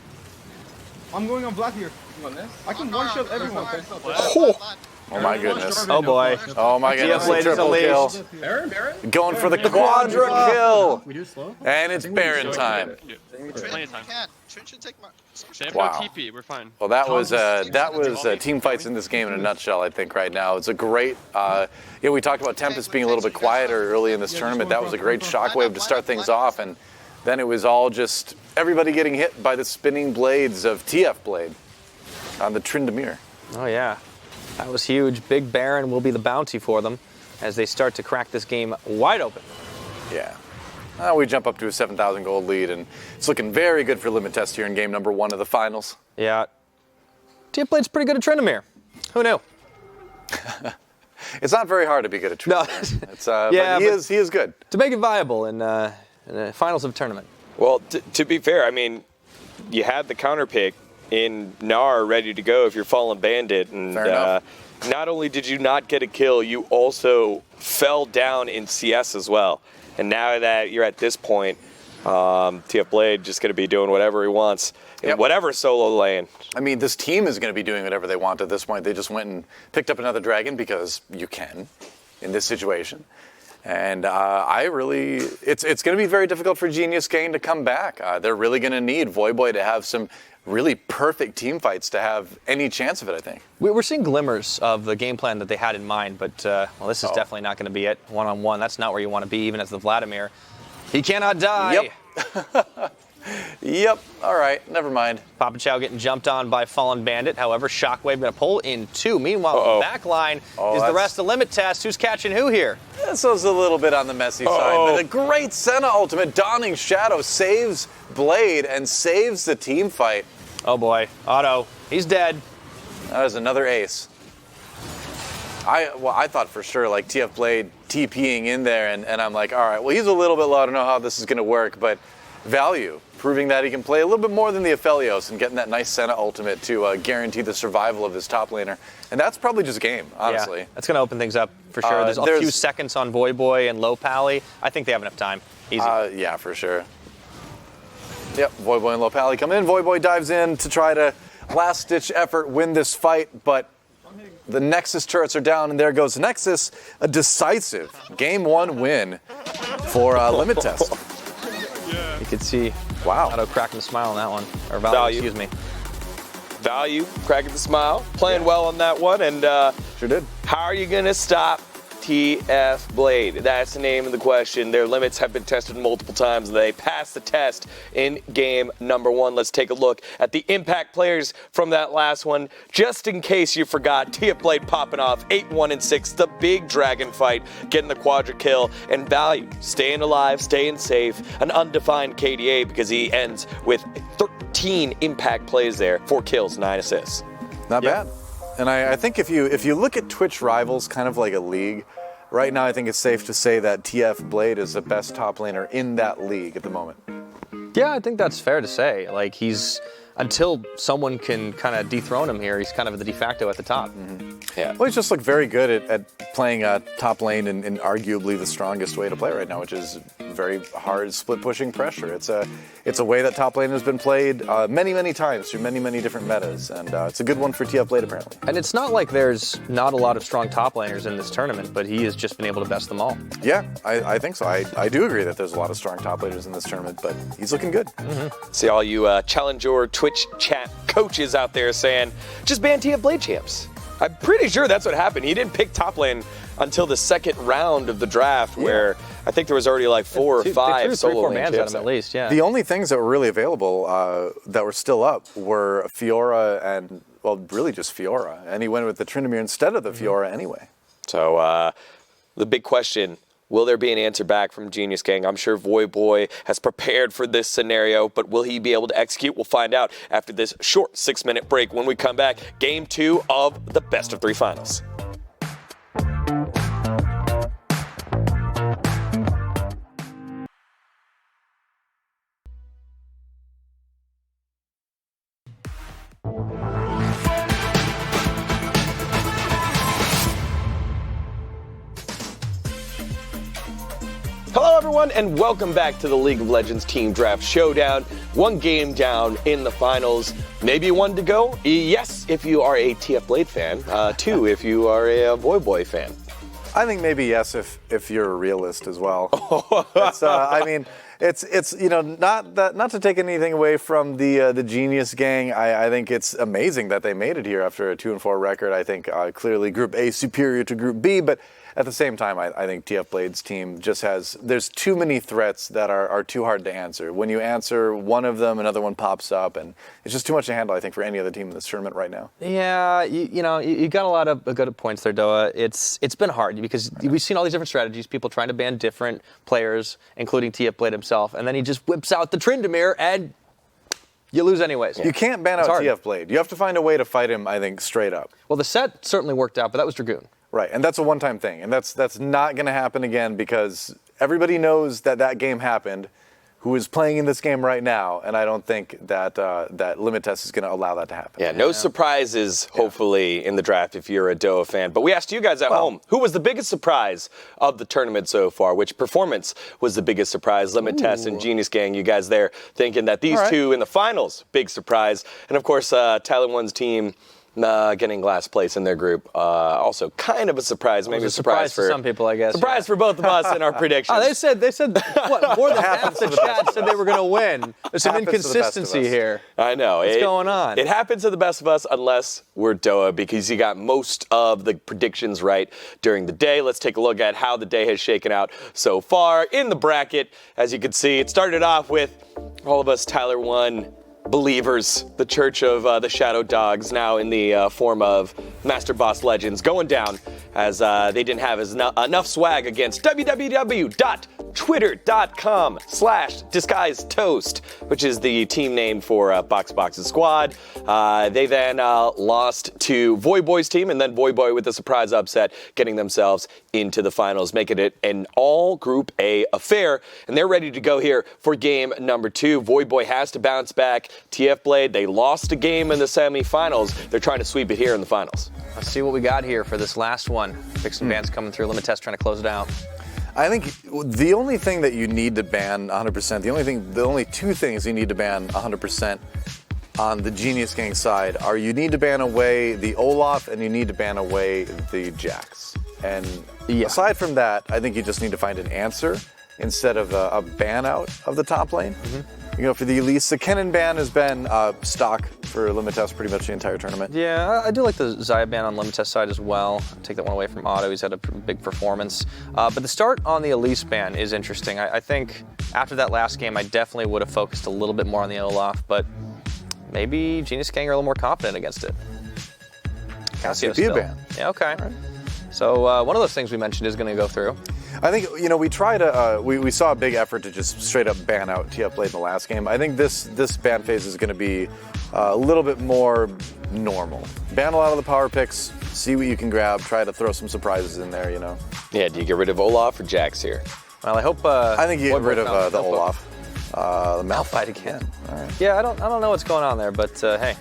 E: I'm going on Black here. I can one-shot everyone.
C: Oh my goodness.
B: Oh boy.
C: Oh my goodness.
B: TFBlade is
C: Triple kill.
B: unleashed.
E: Baron?
C: Going for the quadra kill.
E: We do slow?
C: And it's Baron time.
D: Plenty of time.
F: Trin should take my.
D: They have
C: Wow.
D: no TP. We're fine.
C: Well, that was team fights in this game in a nutshell. I think right now it's a great. We talked about Tempest being a little bit quieter early in this tournament. That was a great shockwave to start things off, and then it was all just everybody getting hit by the spinning blades of TFBlade on the Tryndamere.
B: Oh yeah, that was huge. Big Baron will be the bounty for them as they start to crack this game wide open.
C: Yeah. We jump up to a 7,000 gold lead, and it's looking very good for Limit Test here in game number 1 of the finals.
B: Yeah. TFBlade's pretty good at Tryndamere. Who knew?
C: It's not very hard to be good at
B: No.
C: Tryndamere. But he is good.
B: To make it viable in the finals of tournament.
A: Well, to be fair, I mean, you had the counter pick in Gnar ready to go if you're FallenBandit, and
C: Fair enough.
A: not only did you not get a kill, you also fell down in CS as well. And now that you're at this point, TFBlade just going to be doing whatever he wants in whatever solo lane.
C: I mean, this team is going to be doing whatever they want at this point. They just went and picked up another dragon because you can in this situation. And it's going to be very difficult for Genius Gang to come back. They're really going to need Voyboy to have some really perfect team fights to have any chance of it, I think.
B: We're seeing glimmers of the game plan that they had in mind, but this is definitely not going to be it. One-on-one, that's not where you want to be, even as the Vladimir. He cannot die.
C: Yep. Yep. All right. Never mind.
B: Papa Chau getting jumped on by FallenBandit. However, Shockwave going to pull in 2. Meanwhile, the back line is the rest of Limit Test. Who's catching who here?
C: This was a little bit on the messy side, but a great Senna ultimate. Dawning Shadow saves Blade and saves the team fight.
B: Oh boy, Otto, he's dead.
C: That was another ace. I thought for sure like TFBlade TPing in there, and I'm like, all right, well, he's a little bit low. I don't know how this is going to work, but Value proving that he can play a little bit more than the Aphelios and getting that nice Senna ultimate to guarantee the survival of his top laner. And that's probably just game, honestly.
B: Yeah, that's going to open things up for sure. There's a few seconds on Voyboy and Lohpally. I think they have enough time. Easy.
C: Yeah, for sure. Yep, Voyboy and Lohpally come in. Voyboy dives in to try to last-ditch effort win this fight, but the Nexus turrets are down, and there goes Nexus. A decisive Game 1 win for Limit Test.
B: You could see Otto cracking a smile on that one. Or Value, excuse me.
A: Value, cracking the smile, playing well on that one, and
C: sure did.
A: How are you going to stop TFBlade? That's the name of the question. Their limits have been tested multiple times. They passed the test in game number 1. Let's take a look at the impact players from that last one. Just in case you forgot, TFBlade popping off 8-1-6, the big dragon fight, getting the quadra kill, and Value staying alive, staying safe, an undefined KDA because he ends with 13 impact plays there, 4 kills, 9 assists.
C: Not bad. And I think if you look at Twitch Rivals kind of like a league, right now I think it's safe to say that TFBlade is the best top laner in that league at the moment.
B: Yeah, I think that's fair to say. Like, he's, until someone can kind of dethrone him here, he's kind of the de facto at the top.
C: Mm-hmm. Yeah. Well, he's just looked very good at playing top lane in arguably the strongest way to play right now, which is very hard split pushing pressure. It's a way that top lane has been played many times through many different metas, and it's a good one for TFBlade apparently.
B: And it's not like there's not a lot of strong top laners in this tournament, but he has just been able to best them all.
C: Yeah, I think so. I do agree that there's a lot of strong top laners in this tournament, but he's looking good.
A: See all you Challenger Twitch chat coaches out there saying, just ban TFBlade champs. I'm pretty sure that's what happened. He didn't pick top lane until the second round of the draft, where I think there was already like 4 or 5 solo lane champs
B: at least. Yeah.
C: The only things that were really available that were still up were Fiora and, well, really just Fiora. And he went with the Tryndamere instead of the Fiora anyway.
A: So the big question, will there be an answer back from Genius Gang? I'm sure Voyboy has prepared for this scenario, but will he be able to execute? We'll find out after this short 6-minute break. When we come back, Game 2 of the best of 3 finals. Hello everyone and welcome back to the League of Legends Team Draft Showdown. 1 game down in the finals. Maybe 1 to go? Yes, if you are a TFBlade fan. 2 if you are a Voyboy fan.
C: I think maybe yes if you're a realist as well. It's, I mean, it's you know, not to take anything away from the Genius Gang. I think it's amazing that they made it here after a 2-4 record. I think clearly Group A superior to Group B, but at the same time, I think TFBlade's team just there's too many threats that are too hard to answer. When you answer one of them, another one pops up, and it's just too much to handle, I think, for any other team in this tournament right now.
B: Yeah, you know, you got a lot of good points there, Doa. It's been hard because we've seen all these different strategies, people trying to ban different players, including TFBlade himself, and then he just whips out the Tryndamere and you lose anyways.
C: You can't ban out TFBlade. You have to find a way to fight him, I think, straight up.
B: Well, the set certainly worked out, but that was Dragoon.
C: Right, and that's a one-time thing, and that's not going to happen again because everybody knows that game happened, who is playing in this game right now, and I don't think that that Limit Test is going to allow that to happen.
A: Yeah, no surprises, hopefully, in the draft if you're a Doa fan. But we asked you guys at home, who was the biggest surprise of the tournament so far? Which performance was the biggest surprise? Limit Test and Genius Gang, you guys there thinking that these two in the finals, big surprise. And of course, Talon One's team getting last place in their group. Also kind of a surprise, maybe a surprise for
B: some people, I guess.
A: Surprise for both of us in our predictions.
B: Oh, they said what, more than half the chat said they were going to win. There's some inconsistency here.
A: I know.
B: What's going on?
A: It happens to the best of us unless we're Doa, because you got most of the predictions right during the day. Let's take a look at how the day has shaken out so far in the bracket. As you can see, it started off with all of us Tyler 1 believers, the Church of the Shadow Dogs, now in the form of Master Boss Legends, going down as they didn't have enough swag against www.twitter.com/disguisetoast, which is the team name for Box's squad. They then lost to Voyboy's team, and then Voyboy with a surprise upset, getting themselves into the finals, making it an all Group A affair, and they're ready to go here for game number 2. Voyboy has to bounce back. TFBlade, they lost a game in the semifinals. They're trying to sweep it here in the finals.
B: Let's see what we got here for this last one. Pick some bands coming through. Limit Test trying to close it out.
C: I think the only thing that you need to ban 100%, the only 2 things you need to ban 100% on the Genius Gang side are you need to ban away the Olaf and you need to ban away the Jax. And aside from that, I think you just need to find an answer instead of a ban out of the top lane. You know, for the Elise, the Kennen ban has been stock for Limit Test pretty much the entire tournament.
B: Yeah, I do like the Xayah ban on Limit Test side as well. Take that one away from Otto. He's had a big performance. But the start on the Elise ban is interesting. I think after that last game, I definitely would have focused a little bit more on the Olaf, but maybe Genius Gang are a little more confident against it.
C: Cassiopeia ban.
B: Yeah, okay. Right. So one of those things we mentioned is going to go through.
C: I think, you know, we tried to, we saw a big effort to just straight up ban out TFBlade in the last game. I think this ban phase is going to be a little bit more normal. Ban a lot of the power picks, see what you can grab, try to throw some surprises in there, you know.
A: Yeah, do you get rid of Olaf or Jax here?
B: Well, I hope.
C: I think you get rid of the Olaf.
B: The Malphite again.
C: All right.
B: Yeah, I don't know what's going on there, but hey.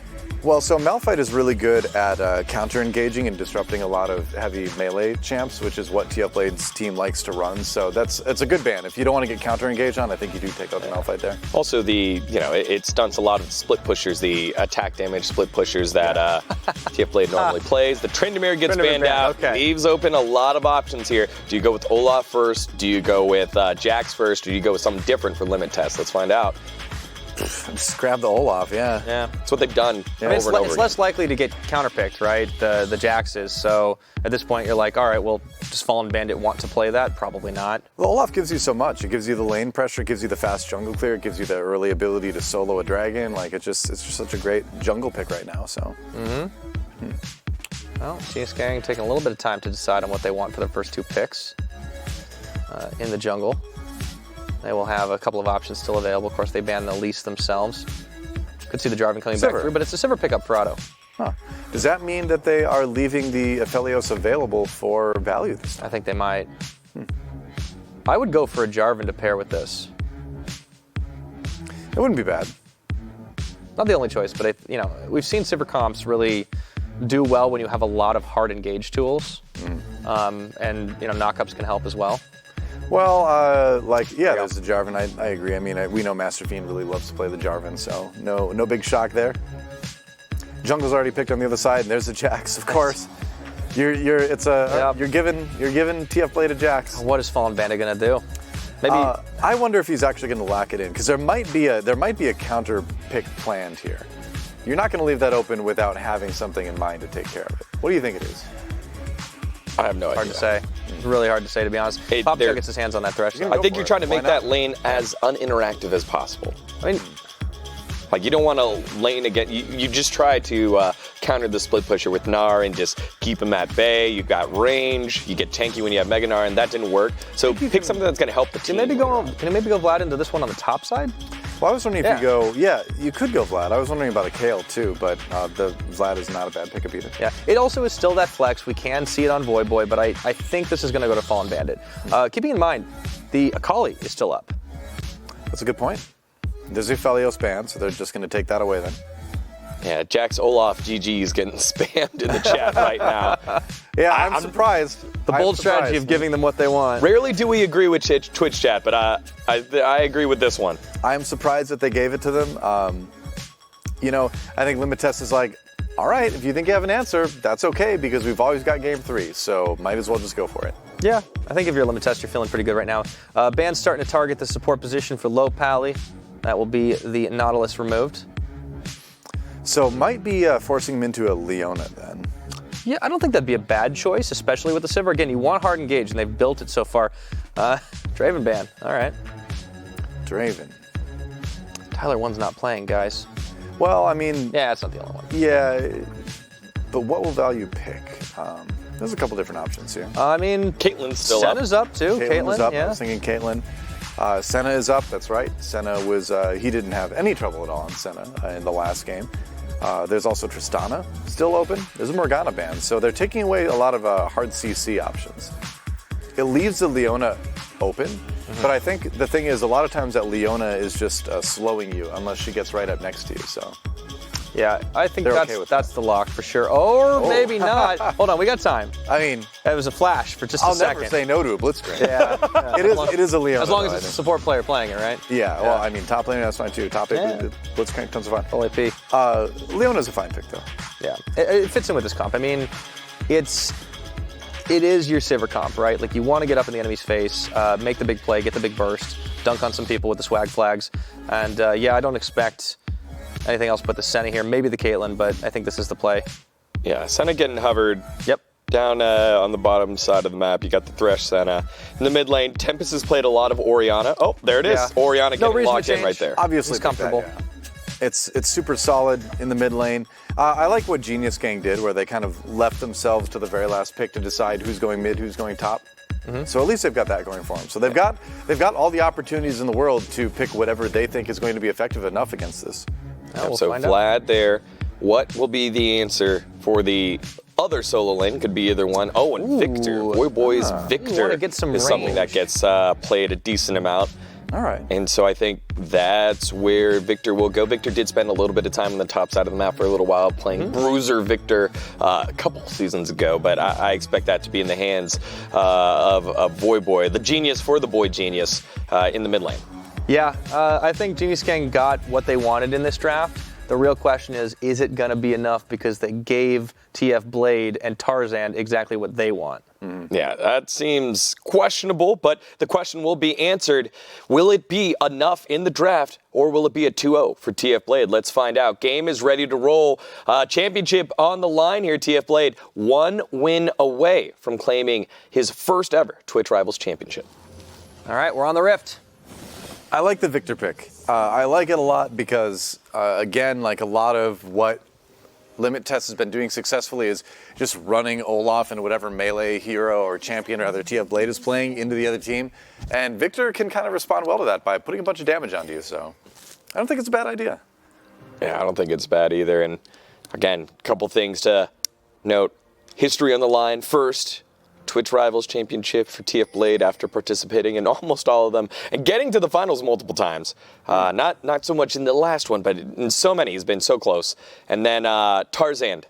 C: Well, so Malphite is really good at counter-engaging and disrupting a lot of heavy melee champs, which is what TFBlade's team likes to run. So it's a good ban. If you don't want to get counter-engaged on, I think you do take out the Malphite there.
A: Also, it stunts a lot of split pushers, the attack damage split pushers that TFBlade normally plays. The Tryndamere gets banned out, leaves open a lot of options here. Do you go with Olaf first? Do you go with Jax first? Or do you go with something different for limit test? Let's find out.
C: Just grab the Olaf, yeah.
A: That's what they've done over and over
B: It's less likely to get counterpicked, right? The Jaxes. So at this point, you're like, all right, well, does FallenBandit want to play that? Probably not.
C: The Olaf gives you so much. It gives you the lane pressure, it gives you the fast jungle clear, it gives you the early ability to solo a dragon. Like it's just such a great jungle pick right now. So.
B: Well, CS Gang taking a little bit of time to decide on what they want for their first 2 picks in the jungle. They will have a couple of options still available. Of course, they banned the Elise themselves. Could see the Jarvan coming back through, but it's a Sivir pickup for Auto.
C: Huh. Does that mean that they are leaving the Aphelios available for value this time?
B: I think they might. I would go for a Jarvan to pair with this.
C: It wouldn't be bad.
B: Not the only choice, but we've seen Sivir comps really do well when you have a lot of hard engage tools, and knockups can help as well.
C: Well, there's the Jarvan. I agree. I mean, we know Masterfiend really loves to play the Jarvan, so no big shock there. Jungle's already picked on the other side, and there's the Jax, of course. You're giving TFBlade a Jax.
B: What is FallenBandit gonna do? Maybe
C: I wonder if he's actually going to lock it in, because there might be a counter pick planned here. You're not going to leave that open without having something in mind to take care of it. What do you think it is?
A: I have no idea.
B: Hard to say. It's really hard to say, to be honest. Popstar gets his hands on that threshold.
A: I think you're trying to make that lane as uninteractive as possible. I mean, like you don't want to lane again. You just try to counter the split pusher with Gnar and just keep him at bay. You've got range. You get tanky when you have Mega Gnar, and that didn't work. So pick something that's going to help the team.
B: Can you maybe go Vlad into this one on the top side?
C: Well, I was wondering if you could go Vlad. I was wondering about a Kale too, but the Vlad is not a bad pickup either.
B: Yeah, it also is still that flex. We can see it on Voyboy, but I think this is going to go to FallenBandit. Keeping in mind, the Akali is still up.
C: That's a good point. There's a Aphelios ban, so they're just going to take that away then.
A: Yeah, Jax Olaf GG is getting spammed in the chat right now.
C: Yeah, I'm surprised.
B: The bold strategy of giving them what they want.
A: Rarely do we agree with Twitch chat, but I agree with this one.
C: I am surprised that they gave it to them. I think Limit Test is like, all right, if you think you have an answer, that's okay, because we've always got game 3, so might as well just go for it.
B: Yeah, I think if you're a Limit Test, you're feeling pretty good right now. Ban's starting to target the support position for Lohpally. That will be the Nautilus removed.
C: So might be forcing him into a Leona then.
B: Yeah, I don't think that'd be a bad choice, especially with the Sivir. Again, you want hard engage, and they've built it so far. Draven ban, all right.
C: Draven.
B: Tyler 1's not playing, guys.
C: Well, I mean...
B: Yeah, it's not the only one.
C: Yeah, but what will value pick? There's a couple different options here.
B: I mean...
A: Caitlyn's still up.
B: Senna's up, too.
C: Caitlyn's up.
B: Yeah.
C: I was thinking Caitlyn. Senna is up, that's right. Senna was, he didn't have any trouble at all on Senna in the last game. There's also Tristana still open. There's a Morgana ban, so they're taking away a lot of hard CC options. It leaves the Leona open, but I think the thing is, a lot of times that Leona is just slowing you unless she gets right up next to you, so.
B: Yeah, I think
C: okay
B: that's the lock for sure. Or maybe not. Hold on, we got time.
C: I mean,
B: it was a flash for just a second.
C: I'll never say no to a Blitzcrank.
B: Yeah,
C: it is a Leona.
B: As long as it's a support player playing it, right?
C: Yeah, well, I mean, top lane, that's fine too. Top 8, Blitzcrank, tons of fun.
B: Full AP.
C: Leona's a fine pick though.
B: Yeah, it fits in with this comp. I mean, it is your Sivir comp, right? Like you want to get up in the enemy's face, make the big play, get the big burst, dunk on some people with the swag flags, and I don't expect anything else but the Senna here. Maybe the Caitlyn, but I think this is the play.
A: Yeah, Senna getting hovered.
B: Yep.
A: Down on the bottom side of the map, you got the Thresh Senna. In the mid lane, Tempest has played a lot of Orianna. Oh, there it is.
C: Yeah.
A: Orianna getting locked in right there.
C: Obviously,
B: it's comfortable.
C: It's super solid in the mid lane. I like what Genius Gang did, where they kind of left themselves to the very last pick to decide who's going mid, who's going top. So at least they've got that going for them. So they've got all the opportunities in the world to pick whatever they think is going to be effective enough against this.
B: We'll
A: so Vlad there. What will be the answer for the other solo lane? Could be either one. Oh, and Victor. Voyboy's Victor
B: get some
A: is something that gets played a decent amount.
C: All right.
A: And so I think that's where Victor will go. Victor did spend a little bit of time on the top side of the map for a little while playing Bruiser Victor a couple seasons ago, but I expect that to be in the hands of Voyboy, the genius for the boy genius in the mid lane.
B: Yeah, I think Genius Gang got what they wanted in this draft. The real question is it going to be enough because they gave TFBlade and Tarzaned exactly what they want?
A: Yeah, that seems questionable, but the question will be answered. Will it be enough in the draft, or will it be a 2-0 for TFBlade? Let's find out. Game is ready to roll. Championship on the line here, TFBlade. 1 win away from claiming his first ever Twitch Rivals Championship.
B: All right, we're on the Rift.
C: I like the Victor pick. I like it a lot because, again, like a lot of what Limit Test has been doing successfully is just running Olaf and whatever melee hero or champion or other TFBlade is playing into the other team. And Victor can kind of respond well to that by putting a bunch of damage onto you, so I don't think it's a bad idea.
A: Yeah, I don't think it's bad either. And again, a couple things to note. History on the line first. Twitch Rivals Championship for TFBlade after participating in almost all of them and getting to the finals multiple times. Not so much in the last one, but in so many. He's been so close. And then Tarzaned,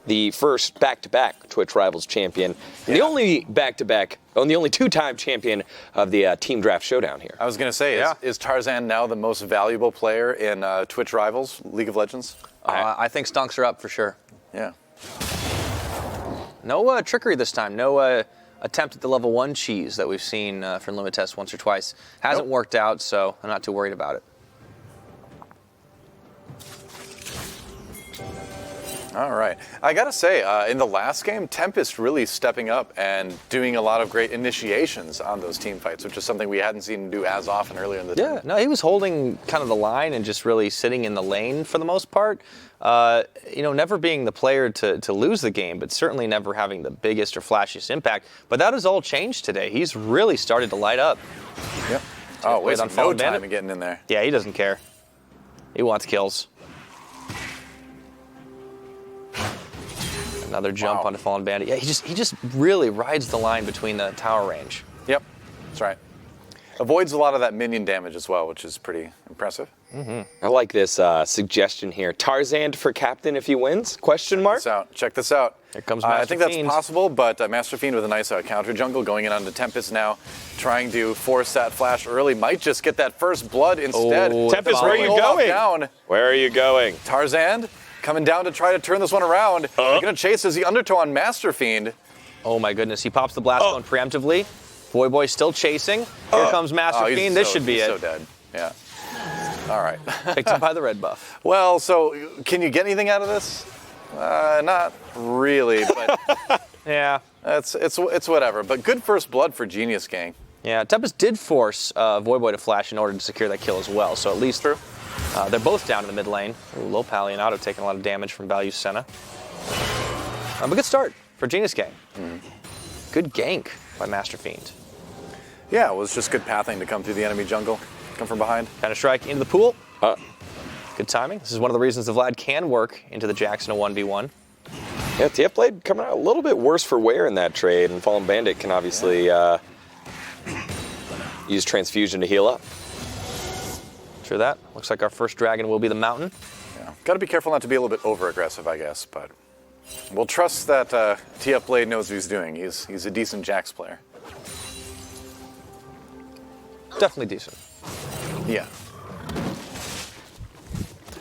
A: the first back-to-back Twitch Rivals champion, and the only back-to-back, the only two-time champion of the Team Draft Showdown here.
C: I was going to say, is Tarzaned now the most valuable player in Twitch Rivals, League of Legends?
B: I think stonks are up for sure.
C: Yeah.
B: No trickery this time. No attempt at the level 1 cheese that we've seen from Limit Test once or twice. Hasn't worked out, so I'm not too worried about it.
C: All right. I got to say, in the last game, Tempest really stepping up and doing a lot of great initiations on those team fights, which is something we hadn't seen him do as often earlier in the tournament.
B: No, he was holding kind of the line and just really sitting in the lane for the most part. Never being the player to lose the game, but certainly never having the biggest or flashiest impact. But that has all changed today. He's really started to light up.
C: Yep. Oh,
B: Wait
C: wasting no time in getting in there.
B: Yeah, he doesn't care. He wants kills. Another jump onto FallenBandit. Yeah, he just really rides the line between the tower range.
C: Yep, that's right. Avoids a lot of that minion damage as well, which is pretty impressive.
A: I like this suggestion here. Tarzaned for captain if he wins? Question mark?
C: Check this out.
B: Here comes
C: I think that's
B: Masterfiend.
C: possible, but Masterfiend with a nice counter jungle going in on the Tempest now, trying to force that flash early. Might just get that first blood instead.
A: Tempest, where are you going?
C: Down.
A: Where are you going?
C: Tarzaned coming down to try to turn this one around. They're going to chase as the undertow on Masterfiend.
B: Oh my goodness, he pops the blast zone preemptively. Voyboy still chasing. Here comes Masterfiend. This should be
C: he's
B: it.
C: so dead. Yeah. All right.
B: Picked up by the red buff.
C: Well, so can you get anything out of this? Not really, but
B: Yeah.
C: it's whatever. But good first blood for Genius Gang.
B: Yeah, Tempest did force Voyboy to flash in order to secure that kill as well. So at least they're both down in the mid lane. Lohpally and Otto taking a lot of damage from Value Senna. But good start for Genius Gang. Good gank by Masterfiend.
C: Yeah, it was just good pathing to come through the enemy jungle, come from behind.
B: Counter strike into the pool. Good timing. This is one of the reasons the Vlad can work into the Jax in a 1v1.
A: Yeah, TFBlade coming out a little bit worse for wear in that trade, and FallenBandit can obviously use transfusion to heal up.
B: True that. Looks like our first dragon will be the mountain.
C: Yeah, got to be careful not to be a little bit over aggressive, I guess, but we'll trust that TFBlade knows what he's doing. He's a decent Jax player.
B: Definitely decent.
C: Yeah.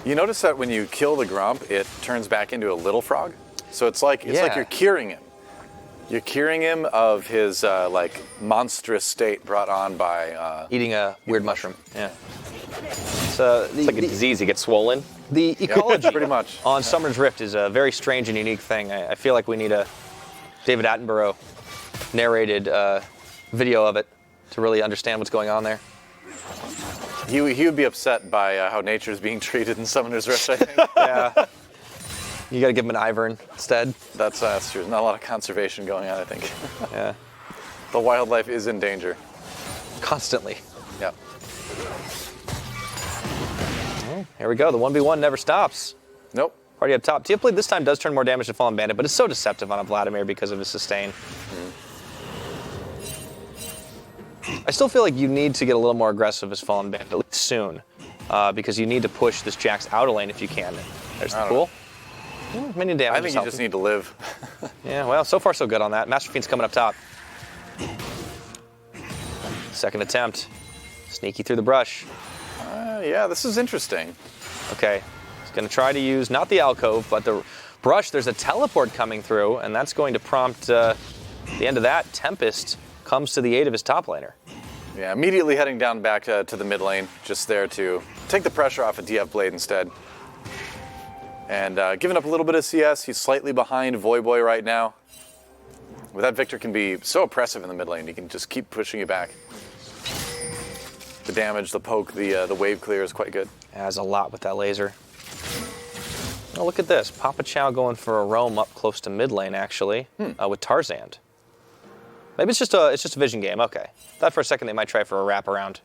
C: You notice that when you kill the Gromp, it turns back into a little frog. So it's like you're curing him. You're curing him of his monstrous state brought on by
B: Eating a weird mushroom. Yeah.
A: So it's like a disease. He gets swollen.
B: The ecology
C: pretty much
B: on Summer's Rift is a very strange and unique thing. I feel like we need a David Attenborough narrated video of it to really understand what's going on there.
C: He would be upset by how nature is being treated in Summoner's Rift, I think.
B: Yeah. You got to give him an Ivern instead.
C: That's true. There's not a lot of conservation going on, I think.
B: Yeah.
C: The wildlife is in danger.
B: Constantly.
C: Yeah.
B: Well, here we go. The 1v1 never stops.
C: Nope.
B: Party up top. TFBlade this time does turn more damage to FallenBandit, but it's so deceptive on a Vladimir because of his sustain. I still feel like you need to get a little more aggressive as FallenBandit, at least soon, because you need to push this Jax out of lane if you can. There's the pool. Minion damage.
C: I think you just need to live.
B: Yeah, well, so far so good on that. Masterfiend's coming up top. Second attempt. Sneaky through the brush.
C: Yeah, this is interesting.
B: Okay, he's going to try to use, not the alcove, but the brush. There's a teleport coming through, and that's going to prompt the end of that. Tempest comes to the aid of his top laner.
C: Yeah, immediately heading down back to the mid lane, just there to take the pressure off of TFBlade instead. And giving up a little bit of CS. He's slightly behind Voyboy right now. But that Victor can be so oppressive in the mid lane. He can just keep pushing you back. The damage, the poke, the wave clear is quite good.
B: Has a lot with that laser. Oh, look at this. Papa Chau going for a roam up close to mid lane, actually, with Tarzaned. Maybe it's just a vision game. Okay. Thought for a second they might try for a wraparound.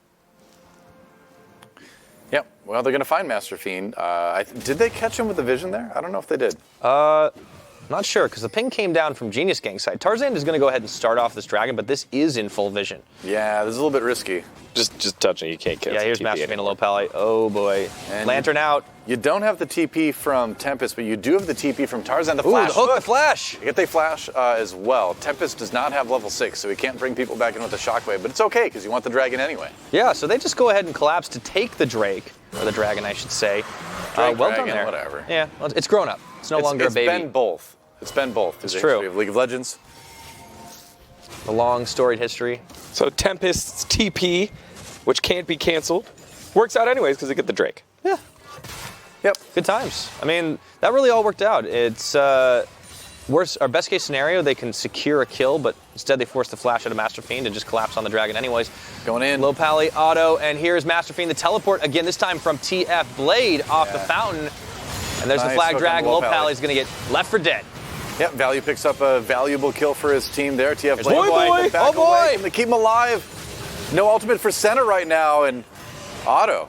C: Yep. Well, they're going to find Masterfiend. Did they catch him with the vision there? I don't know if they did.
B: Not sure, because the ping came down from Genius Gang side. Tarzaned is going to go ahead and start off this dragon, but this is in full vision.
C: Yeah, this is a little bit risky.
A: Just touching, you can't kill.
B: Yeah, here's Masterfiend and Lohpally. Oh boy. And Lantern out.
C: You don't have the TP from Tempest, but you do have the TP from Tarzan. The
B: Ooh,
C: flash.
B: the hook, the flash.
C: You get the flash as well. Tempest does not have level 6, so he can't bring people back in with the shockwave, but it's okay, because you want the dragon anyway.
B: Yeah, so they just go ahead and collapse to take the Drake, or the dragon, I should say.
C: Drake,
B: well
C: dragon,
B: done there.
C: whatever.
B: Yeah, well, it's grown up. It's no longer a baby.
C: It's been both. It's been both.
B: It's true.
C: We have League of Legends.
B: The long storied history.
A: So Tempest's TP, which can't be canceled, works out anyways because they get the Drake.
B: Yeah.
C: Yep.
B: Good times. I mean, that really all worked out. It's worst, our best case scenario, they can secure a kill, but instead they force the flash out of Masterfiend and just collapse on the dragon anyways.
C: Going in.
B: Lohpally, auto, and here's Masterfiend, the teleport, again, this time from TFBlade off the fountain. And there's the flag drag. Lohpally's going to get left for dead.
C: Yep, Value picks up a valuable kill for his team there. TFBlade.
B: Voyboy.
C: Oh boy! Can they keep him alive? No ultimate for center right now, and Otto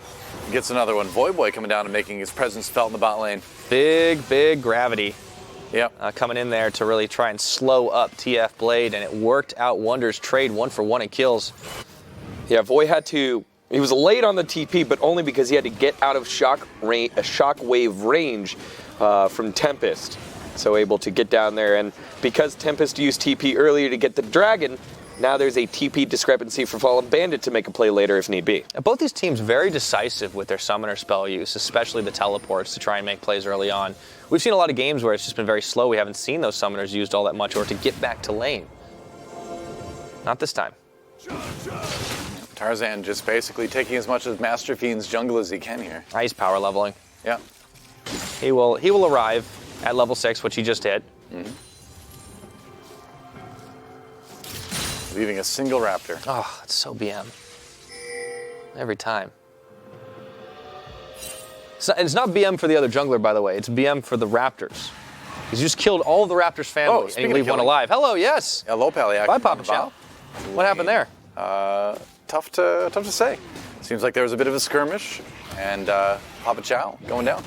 C: gets another one. Voyboy coming down and making his presence felt in the bot lane.
B: Big gravity.
C: Yep.
B: Coming in there to really try and slow up TFBlade, and it worked out wonders. Trade 1-for-1 in kills.
A: Yeah, Voy had to. He was late on the TP, but only because he had to get out of shockwave range from Tempest. So able to get down there, and because Tempest used TP earlier to get the dragon, now there's a TP discrepancy for FallenBandit to make a play later if need be.
B: Both these teams very decisive with their summoner spell use, especially the teleports to try and make plays early on. We've seen a lot of games where it's just been very slow. We haven't seen those summoners used all that much or to get back to lane. Not this time.
C: Tarzan just basically taking as much of Masterfiend's jungle as he can here.
B: He's power leveling.
C: Yeah.
B: He will arrive at level 6, which he just hit.
C: Leaving a single raptor.
B: Oh, it's so BM. Every time. It's not BM for the other jungler, by the way. It's BM for the raptors. Because you just killed all of the raptors' family, and you leave one alive. Hello, yes.
C: Yeah, Lohpally actually.
B: Bye, Papa Chau. What happened there?
C: Tough to say. Seems like there was a bit of a skirmish, and Papa Chau going down.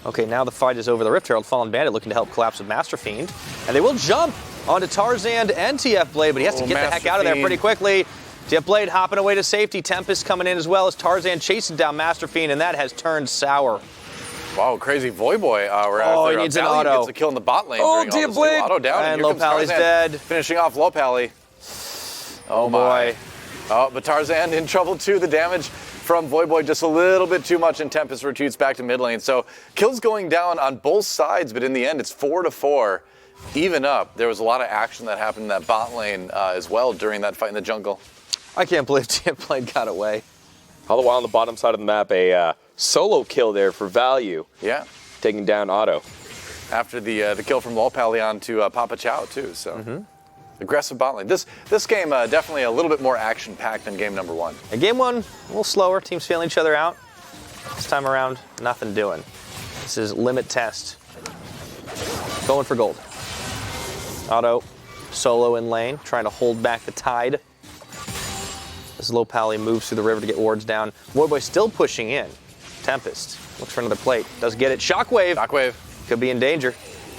B: Okay, now the fight is over. The Rift Herald, FallenBandit looking to help collapse with Masterfiend. And they will jump onto Tarzaned and TFBlade, but he has to get the heck out of there pretty quickly. TFBlade hopping away to safety. Tempest coming in as well as Tarzaned chasing down Masterfiend, and that has turned sour.
C: Wow, crazy Voyboy.
B: He needs an auto.
C: Gets a kill in the bot lane.
A: Oh, TFBlade.
C: Auto down.
B: And Lohpally's dead.
C: Finishing off Lohpally.
B: Oh boy.
C: Oh, but Tarzan in trouble too. The damage from Voyboy just a little bit too much, and Tempest retreats back to mid lane. So kills going down on both sides, but in the end it's 4-4. Even up. There was a lot of action that happened in that bot lane as well during that fight in the jungle.
B: I can't believe TFBlade got away.
A: All the while on the bottom side of the map, a solo kill there for Value.
C: Yeah.
A: Taking down Otto.
C: After the kill from Lohpally onto Papa Chau too. So aggressive bot lane. This game definitely a little bit more action packed than game number 1.
B: And game 1, a little slower. Teams feeling each other out. This time around, nothing doing. This is limit test. Going for gold. Otto solo in lane, trying to hold back the tide. As Lohpally moves through the river to get wards down. Voyboy still pushing in. Tempest looks for another plate. Does get it. Shockwave.
C: Shockwave.
B: Could be in danger.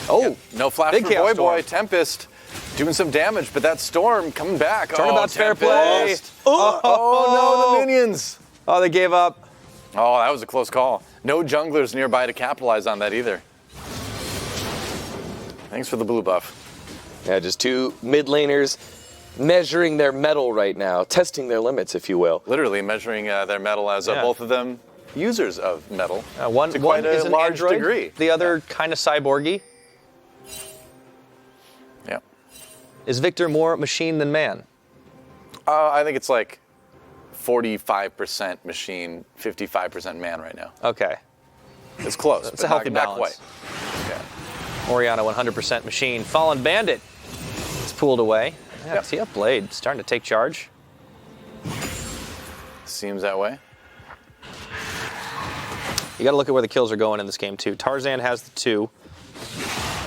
B: Oh,
C: Yep. No flash
B: big
C: for
B: Chaos Storm.
C: Voyboy. Tempest doing some damage, but that Storm coming back.
B: Turnabout's fair play.
C: Tempest. Oh, no, the minions.
B: Oh, they gave up.
C: Oh, that was a close call. No junglers nearby to capitalize on that either. Thanks for the blue buff.
A: Yeah, just two mid laners measuring their metal right now, testing their limits, if you will.
C: Literally measuring their metal as both of them users of metal.
B: One
C: to quite
B: is
C: a
B: an
C: large
B: android,
C: degree.
B: the other kind of cyborgy.
C: Yeah.
B: Is Victor more machine than man?
C: I think it's like 45% machine, 55% man right now.
B: Okay.
C: It's close.
B: It's a healthy balance.
C: Yeah.
B: Oriana 100% machine. FallenBandit is pulled away. Yeah, TFBlade starting to take charge.
C: Seems that way.
B: You got to look at where the kills are going in this game too. Tarzaned has the 2,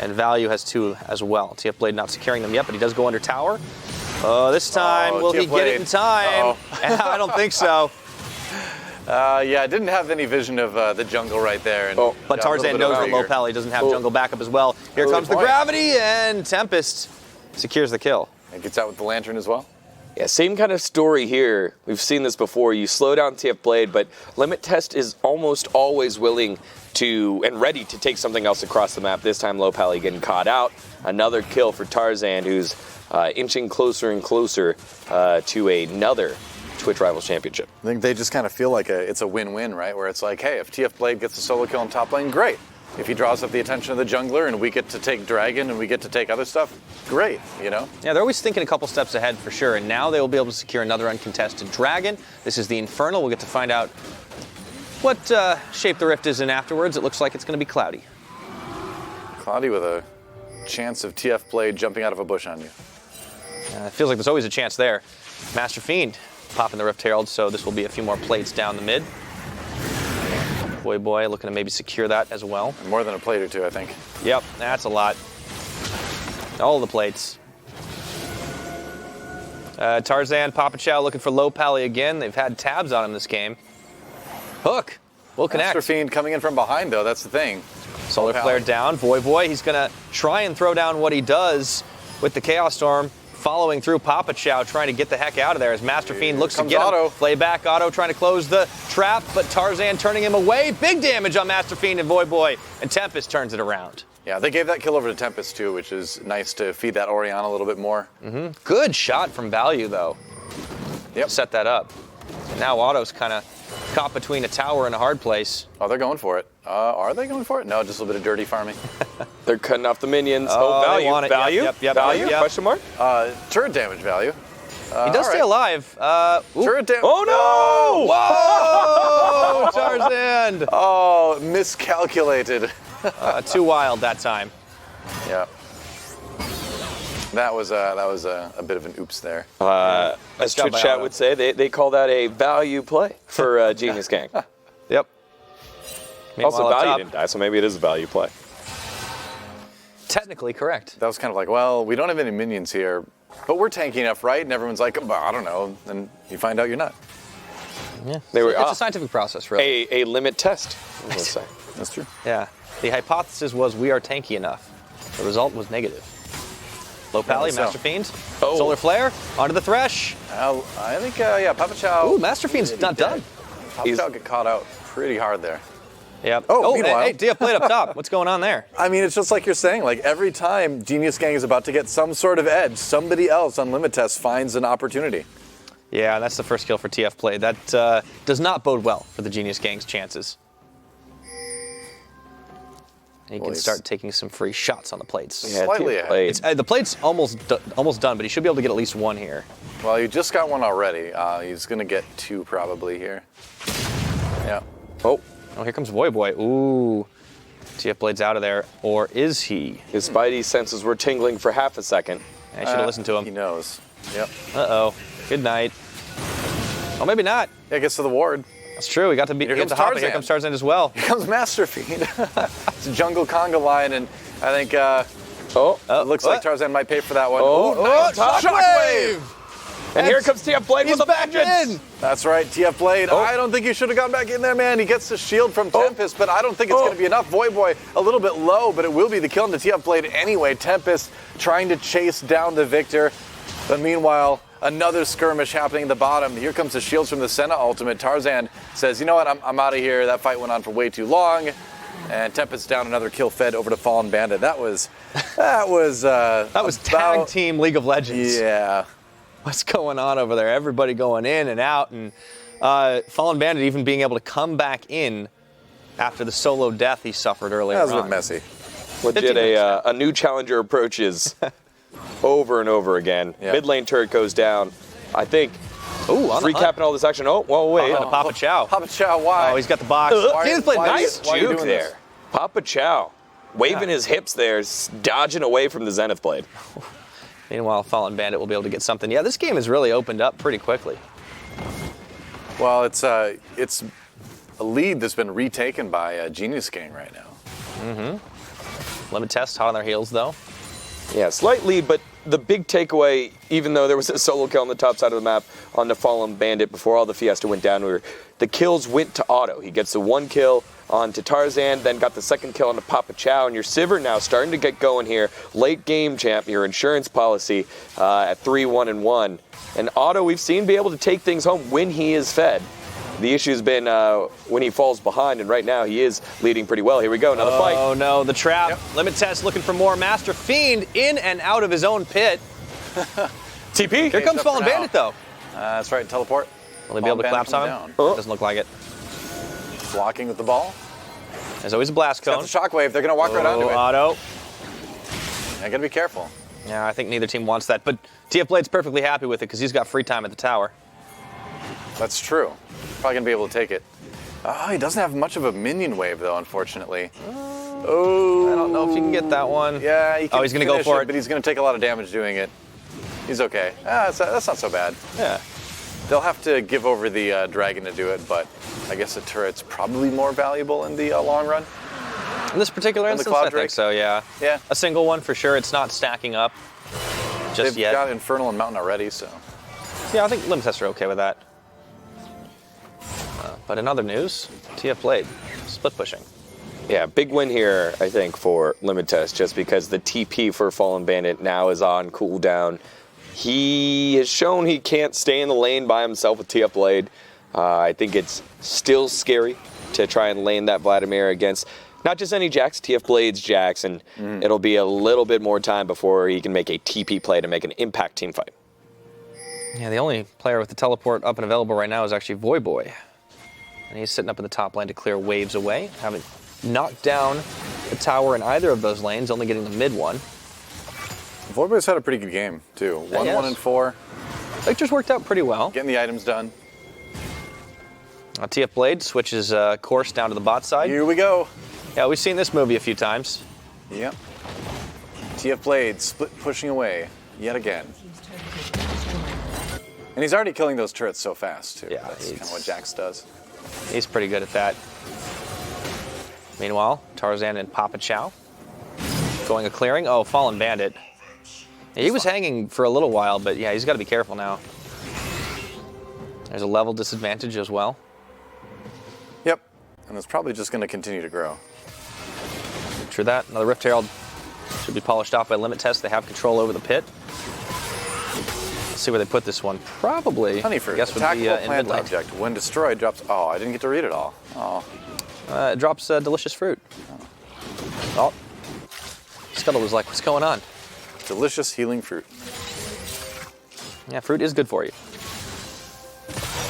B: and Value has 2 as well. TFBlade not securing them yet, but he does go under tower. This time, will he get it in time? I don't think so.
C: Yeah, I didn't have any vision of the jungle right there. And
B: But Tarzaned knows that Lohpally doesn't have jungle backup as well. Here comes the gravity, and Tempest secures the kill.
C: It gets out with the lantern as well.
A: Yeah, same kind of story here. We've seen this before. You slow down TFBlade, but Limit Test is almost always willing to and ready to take something else across the map. This time, Lohpally getting caught out. Another kill for Tarzaned, who's inching closer and closer to another Twitch Rivals Championship.
C: I think they just kind of feel like it's a win-win, right? Where it's like, hey, if TFBlade gets a solo kill in top lane, great. If he draws up the attention of the jungler and we get to take Dragon and we get to take other stuff, great, you know?
B: Yeah, they're always thinking a couple steps ahead for sure, and now they will be able to secure another uncontested Dragon. This is the Infernal. We'll get to find out what shape the Rift is in afterwards. It looks like it's going to be cloudy.
C: Cloudy with a chance of TFBlade jumping out of a bush on you.
B: It feels like there's always a chance there. Masterfiend popping the Rift Herald, so this will be a few more plates down the mid. Voyboy looking to maybe secure that as well.
C: More than a plate or two, I think.
B: Yep, that's a lot. All the plates. Tarzaned, Papa Chau looking for Lohpally again. They've had tabs on him this game. Hook will connect.
C: Masterfiend coming in from behind, though. That's the thing.
B: Solar Flare down. Voyboy, he's going to try and throw down what he does with the Chaos Storm. Following through Papa Chau, trying to get the heck out of there as Masterfiend looks to get him. Play back, Auto trying to close the trap, but Tarzaned turning him away. Big damage on Masterfiend and Voyboy, and Tempest turns it around.
C: Yeah, they gave that kill over to Tempest too, which is nice to feed that Oriana a little bit more.
B: Good shot from Value, though.
C: Yep.
B: Set that up. And now Auto's kind of caught between a tower and a hard place.
C: Oh, they're going for it. Are they going for it? No, just a little bit of dirty farming.
A: They're cutting off the minions.
B: Value.
A: Value. Value?
B: Yep,
A: Value?
B: yep.
A: Question mark?
C: Turret damage value.
B: He does stay alive.
C: Turret damage.
A: Oh, no!
B: Whoa! Tarzaned!
C: Oh, miscalculated.
B: Too wild that time.
C: Yeah. That was a bit of an oops there.
A: As
B: job
A: Twitch
B: by
A: chat
B: Auto.
A: would say, they call that a value play for Genius Gang.
B: Yep.
A: Also,
B: Meanwhile, up
A: Value
B: top,
A: didn't die, so maybe it is a value play.
B: technically correct.
C: That was kind of like, well, we don't have any minions here, but we're tanky enough, right? And everyone's like, I don't know. And you find out you're not.
B: Yeah.
A: They were,
B: It's a scientific process, really.
A: a limit test, let's say.
C: That's true.
B: Yeah. The hypothesis was we are tanky enough. The result was negative. Lohpally,
C: so.
B: Masterfiend,
A: Oh.
B: Solar Flare, onto the Thresh.
C: I think, Papa Chau.
B: Ooh, Masterfiend's not done.
C: Papa Chau get caught out pretty hard there.
B: Yep.
C: Oh,
B: hey,
C: meanwhile.
B: TFBlade up top. What's going on there?
C: I mean, it's just like you're saying, like every time Genius Gang is about to get some sort of edge, somebody else on Limit Test finds an opportunity.
B: Yeah, that's the first kill for TFBlade. That does not bode well for the Genius Gang's chances. He can start taking some free shots on the plates.
A: Yeah,
C: Slightly
A: TFBlade.
B: It's, the plate's almost done, but he should be able to get at least one here.
C: Well, you just got one already. He's going to get two probably here. Yeah.
B: Oh, here comes Voyboy. Ooh, TFBlade's out of there. Or is he?
A: His spidey senses were tingling for half a second.
B: I should have listened to
C: He
B: him.
C: knows. Yep.
B: Uh-oh. Good night. Oh, maybe not.
C: Yeah, gets to the ward.
B: That's true. We got to
C: Here
B: get
C: comes
B: the hop. Here
C: Tarzan.
B: comes Tarzan as well.
C: Here comes Masterfiend. It's a jungle conga line, and I think it looks like Tarzan might pay for that one.
A: Oh,
C: Nice
A: Shockwave! And here comes TFBlade with a
B: back
A: vengeance.
B: in.
C: That's right, TFBlade.
A: Oh.
C: I don't think you should have gone back in there, man. He gets the shield from Tempest, but I don't think it's going to be enough. Voyboy a little bit low, but it will be the kill into TFBlade anyway. Tempest trying to chase down the victor. But meanwhile, another skirmish happening at the bottom. Here comes the shields from the Senna ultimate. Tarzaned says, you know what, I'm out of here. That fight went on for way too long. And Tempest down, another kill fed over to FallenBandit. That was
B: tag team League of Legends.
C: Yeah.
B: What's going on over there? Everybody going in and out, and FallenBandit even being able to come back in after the solo death he suffered earlier
C: That was a
B: on.
C: bit messy.
A: Legit a new challenger approaches over and over again.
C: Yeah.
A: Mid lane turret goes down. I think
B: Ooh, on the hunt.
A: recapping all this action. Oh, well, wait.
B: Oh, Papa Chau.
C: Papa Chau, why?
B: Oh, he's got the box.
C: Why-
A: Nice
C: why are you
A: juke
C: doing
A: there.
C: this?
A: Papa Chau. Waving his hips there, dodging away from the Zenith Blade.
B: Meanwhile, FallenBandit will be able to get something. Yeah, this game has really opened up pretty quickly.
C: Well, it's a lead that's been retaken by Genius Gang right now.
B: Limit Test hot on their heels, though.
A: Yeah, slight lead, but the big takeaway, even though there was a solo kill on the top side of the map on the FallenBandit before all the Fiesta went down, the kills went to Otto. He gets the one kill onto Tarzaned, then got the second kill onto Papa Chau, and your Sivir now starting to get going here. Late game champ, your insurance policy at 3-1-1. And Otto, we've seen be able to take things home when he is fed. The issue's been when he falls behind, and right now he is leading pretty well. Here we go, another fight.
B: Oh no, the trap.
C: Yep.
B: Limit Test looking for more. Masterfiend in and out of his own pit.
A: TP.
B: Here comes
C: up for
B: FallenBandit, though.
C: That's right, teleport.
B: Will he be able to
C: FallenBandit
B: collapse on
C: coming
B: him?
C: down.
B: Doesn't look like it.
C: Blocking with the ball.
B: There's always a blast
C: Got
B: cone.
C: the shockwave. They're going to walk right onto it.
B: Otto.
C: I got to be careful.
B: Yeah, I think neither team wants that, but TFBlade's perfectly happy with it because he's got free time at the tower.
C: That's true. Probably going to be able to take it. Oh, he doesn't have much of a minion wave, though, unfortunately. Oh.
B: I don't know if you can get that one.
C: Yeah, he can
B: he's going to go
C: finish
B: for it.
C: But he's going to take a lot of damage doing it. He's okay. That's not so bad.
B: Yeah.
C: They'll have to give over the dragon to do it, but I guess the turret's probably more valuable in the long run.
B: In this particular
C: And the
B: instance,
C: Cloud
B: I think
C: Drake?
B: so, yeah.
C: Yeah.
B: A single one for sure. It's not stacking up just
C: They've
B: yet.
C: got Infernal and Mountain already, so.
B: Yeah, I think Limit Tests are okay with that. But in other news, TFBlade, split pushing.
A: Yeah, big win here, I think, for Limit Test, just because the TP for FallenBandit now is on cooldown. He has shown he can't stay in the lane by himself with TFBlade. I think it's still scary to try and lane that Vladimir against not just any Jax, TFBlade's Jax, and it'll be a little bit more time before he can make a TP play to make an impact team fight.
B: Yeah, the only player with the teleport up and available right now is actually Voyboy. And he's sitting up in the top lane to clear waves away, having knocked down the tower in either of those lanes, only getting the mid one.
C: Voyboy's had a pretty good game, too. 1-1 and 4.
B: Victor's worked out pretty well.
C: Getting the items done.
B: TFBlade switches course down to the bot side.
C: Here we go.
B: Yeah, we've seen this movie a few times.
C: Yep. TFBlade split pushing away yet again. And he's already killing those turrets so fast, too.
B: Yeah,
C: That's kind
B: he's-
C: of what Jax does.
B: He's pretty good at that. Meanwhile, Tarzan and Papa Chau going a clearing. Oh, FallenBandit. He was hanging for a little while, but yeah, he's got to be careful now. There's a level disadvantage as well.
C: Yep. And it's probably just going to continue to grow.
B: True that. Another Rift Herald should be polished off by Limit Test. They have control over the pit. Let's see where they put this one. Probably,
C: Honeyfruit.
B: I guess, would
C: Attackable
B: be in
C: plant
B: mid lane.
C: object. When destroyed, drops. Oh, I didn't get to read it all. Oh.
B: It drops delicious fruit. Oh. Scuttle was like, what's going on?
C: Delicious healing fruit.
B: Yeah, fruit is good for you.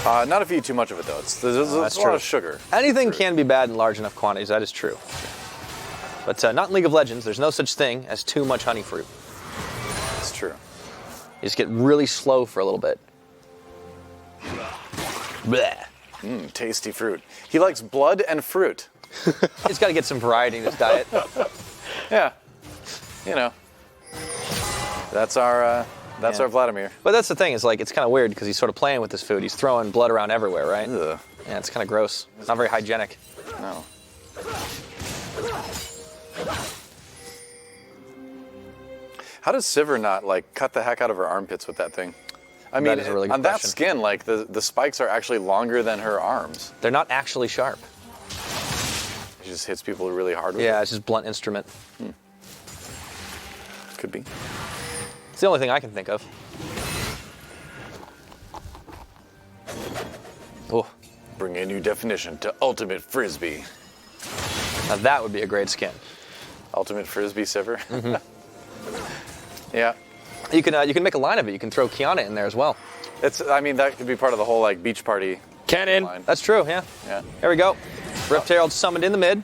C: Not if you eat too much of it, though. There's a
B: That's
C: lot
B: true.
C: of sugar.
B: Anything can be bad in large enough quantities, that is true. But not in League of Legends. There's no such thing as too much honey fruit.
C: It's true.
B: You just get really slow for a little bit. Bleh.
C: Tasty fruit. He likes blood and fruit.
B: He's got to get some variety in his diet.
C: Yeah. You know. That's our Vladimir.
B: But that's the thing, is like, it's kind of weird because he's sort of playing with this food. He's throwing blood around everywhere, right?
C: Ugh.
B: Yeah, it's kind of gross. Not very hygienic.
C: No. How does Sivir not, like, cut the heck out of her armpits with that thing? I mean,
B: is a really good
C: on that
B: question.
C: skin, like the spikes are actually longer than her arms.
B: They're not actually sharp.
C: She just hits people really hard with
B: Yeah,
C: it.
B: it's just blunt instrument.
C: Could be.
B: It's the only thing I can think of. Oh,
C: Bring a new definition to Ultimate Frisbee.
B: now that would be a great skin.
C: Ultimate Frisbee Sipper. Yeah.
B: You can make a line of it. You can throw Kiana in there as well.
C: I mean, that could be part of the whole like beach party
A: Cannon.
C: line.
B: That's true, yeah.
C: Yeah.
B: There we go. Rift Herald summoned in the mid.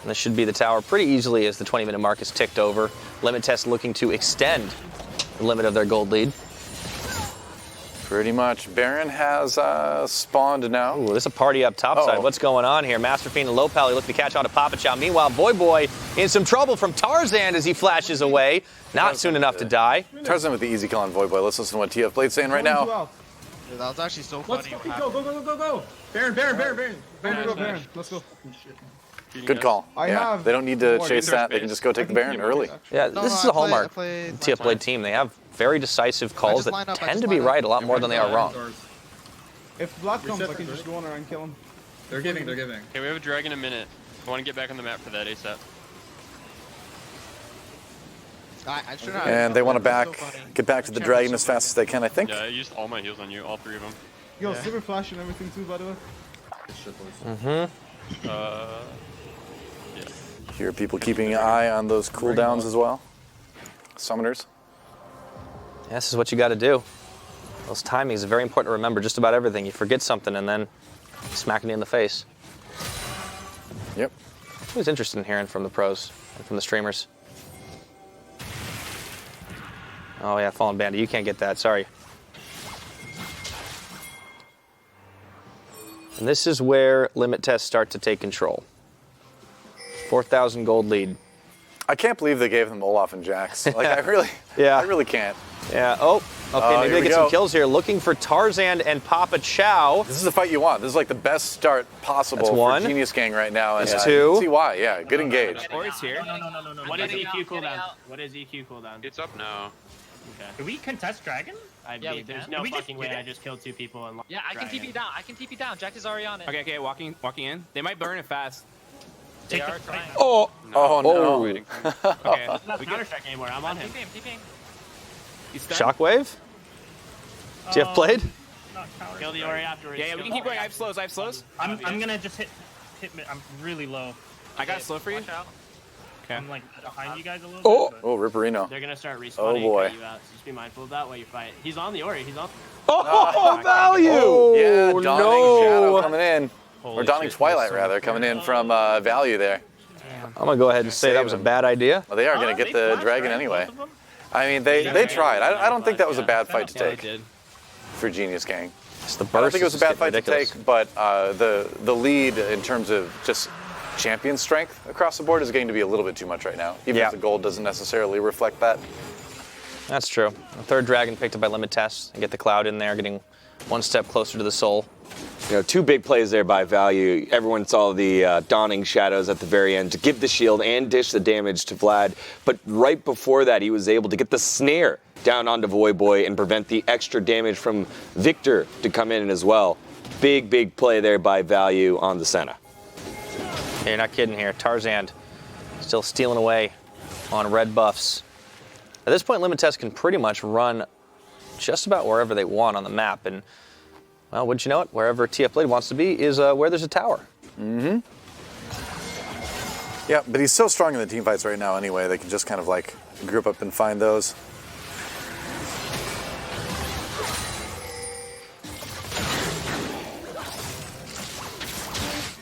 B: And this should be the tower pretty easily as the 20-minute mark is ticked over. Limit Test looking to extend the limit of their gold lead.
C: Pretty much. Baron has spawned now.
B: Ooh, there's a party up topside.
C: Uh-oh.
B: What's going on here? Masterfiend and Lohpally looking to catch on to Papa Chau. Meanwhile, Voyboy in some trouble from Tarzaned as he flashes away. Not soon enough to die.
C: Tarzan with the easy kill on Voyboy. Let's listen to what TFBlade's saying right now.
F: Dude, that was actually so
E: Let's
F: funny.
E: fucking go, go, go, go, go, go. Baron, Baron, Baron, Baron. Baron, go, Baron. Let's go.
C: Good call.
E: I
C: Yeah.
E: have
C: They don't need to
E: more
C: chase
E: against
C: that. They can just go take the Baron early.
B: Yeah,
F: No,
B: this
F: no,
B: is
F: I
B: a hallmark.
F: I played
B: TFBlade team. They have very decisive calls that
F: line up, I
B: tend
F: just
B: to be
F: line up.
B: right a lot more than they are wrong.
E: If Vlad comes, I can just go on around and kill him.
G: They're giving.
D: Okay, we have a drag in a minute. I want to get back on the map for that ASAP.
F: I should have.
C: And they want to
F: That's so
C: get
F: funny.
C: back to the dragon as fast as they can, I think.
D: Yeah, I used all my heals on you, all three of them.
E: Yo, silver flash and everything too, by the way.
D: Yeah.
C: Here, people keeping an eye on those cooldowns as well. Summoners.
B: This is what you got to do. Those timings are very important to remember. Just about everything. You forget something and then smacking you in the face.
C: Yep.
B: Who's interested in hearing from the pros and from the streamers? Oh yeah, FallenBandit. You can't get that. Sorry. And this is where limit tests start to take control. 4,000 gold lead.
C: I can't believe they gave them Olaf and Jax. Like, I really can't.
B: Yeah. Oh, okay. Maybe
C: here
B: they
C: we
B: get some
C: go.
B: kills here. Looking for Tarzaned and Papa Chau.
C: This is the fight you want. This is like the best start possible
B: That's one.
C: for Genius Gang right now. And
B: That's
C: you
B: two.
C: can see why. Yeah, good engage.
H: Or it's here.
G: No.
H: What is EQ cooldown? What is EQ cooldown?
D: It's up now.
H: Okay.
G: Can we contest dragon?
H: Yeah, there's no
G: we just
H: fucking way
G: get it?
H: I just killed 2 people and lost
I: Yeah, I can
H: dragon.
I: TP down. I can TP down. Jack is already on it.
H: Okay, walking in. They might burn it fast.
I: They are trying.
C: Oh no.
D: Waiting.
H: Okay.
G: We counter strike anymore. I'm on him.
I: TPing.
H: He's stunned.
B: Shockwave. TFBlade.
G: Kill the Ori afterwards.
H: Yeah, we can keep going. I have slows.
G: I'm gonna just hit me. I'm really low.
H: I got slow for you.
I: Watch out.
H: Okay.
G: I'm like behind you guys a little
B: Oh.
G: bit. but-
C: Oh, Ripperino.
H: They're gonna start respawning
C: Oh, boy.
H: and cut you out, so just be mindful of that while you fight. He's on the Ori. He's on.
B: Oh, value!
C: Yeah,
B: Oh,
C: Dawning Shadow coming in.
H: Holy
C: Or Dawning
H: shit,
C: Twilight,
H: so
C: rather, coming in from Value there.
B: I'm gonna go ahead and say that was a bad idea.
C: Well, they are going to get
G: They
C: the
G: flashed,
C: dragon
G: right?
C: anyway.
G: Both of them?
C: I mean, they tried. I don't think that was a bad fight to
H: Yeah, they
C: take
H: did.
C: for Genius Gang.
B: It's the
C: I don't
B: burst.
C: think it was a
B: is
C: bad
B: just
C: fight to
B: ridiculous.
C: take, but the lead in terms of just champion strength across the board is going to be a little bit too much right now, even
B: Yeah.
C: if the gold doesn't necessarily reflect that.
B: That's true. The third dragon picked up by limit tests and get the cloud in there, getting one step closer to the soul.
A: You know, 2 big plays there by Value. Everyone saw the Dawning Shadows at the very end to give the shield and dish the damage to Vlad. But right before that, he was able to get the snare down onto Voyboy and prevent the extra damage from Victor to come in as well. Big play there by Value on the Senna.
B: You're not kidding here. Tarzaned still stealing away on red buffs. At this point, limit tests can pretty much run just about wherever they want on the map. And, well, wouldn't you know it? Wherever TFBlade wants to be is where there's a tower.
C: Yeah, but he's so strong in the team fights right now anyway, they can just kind of like group up and find those.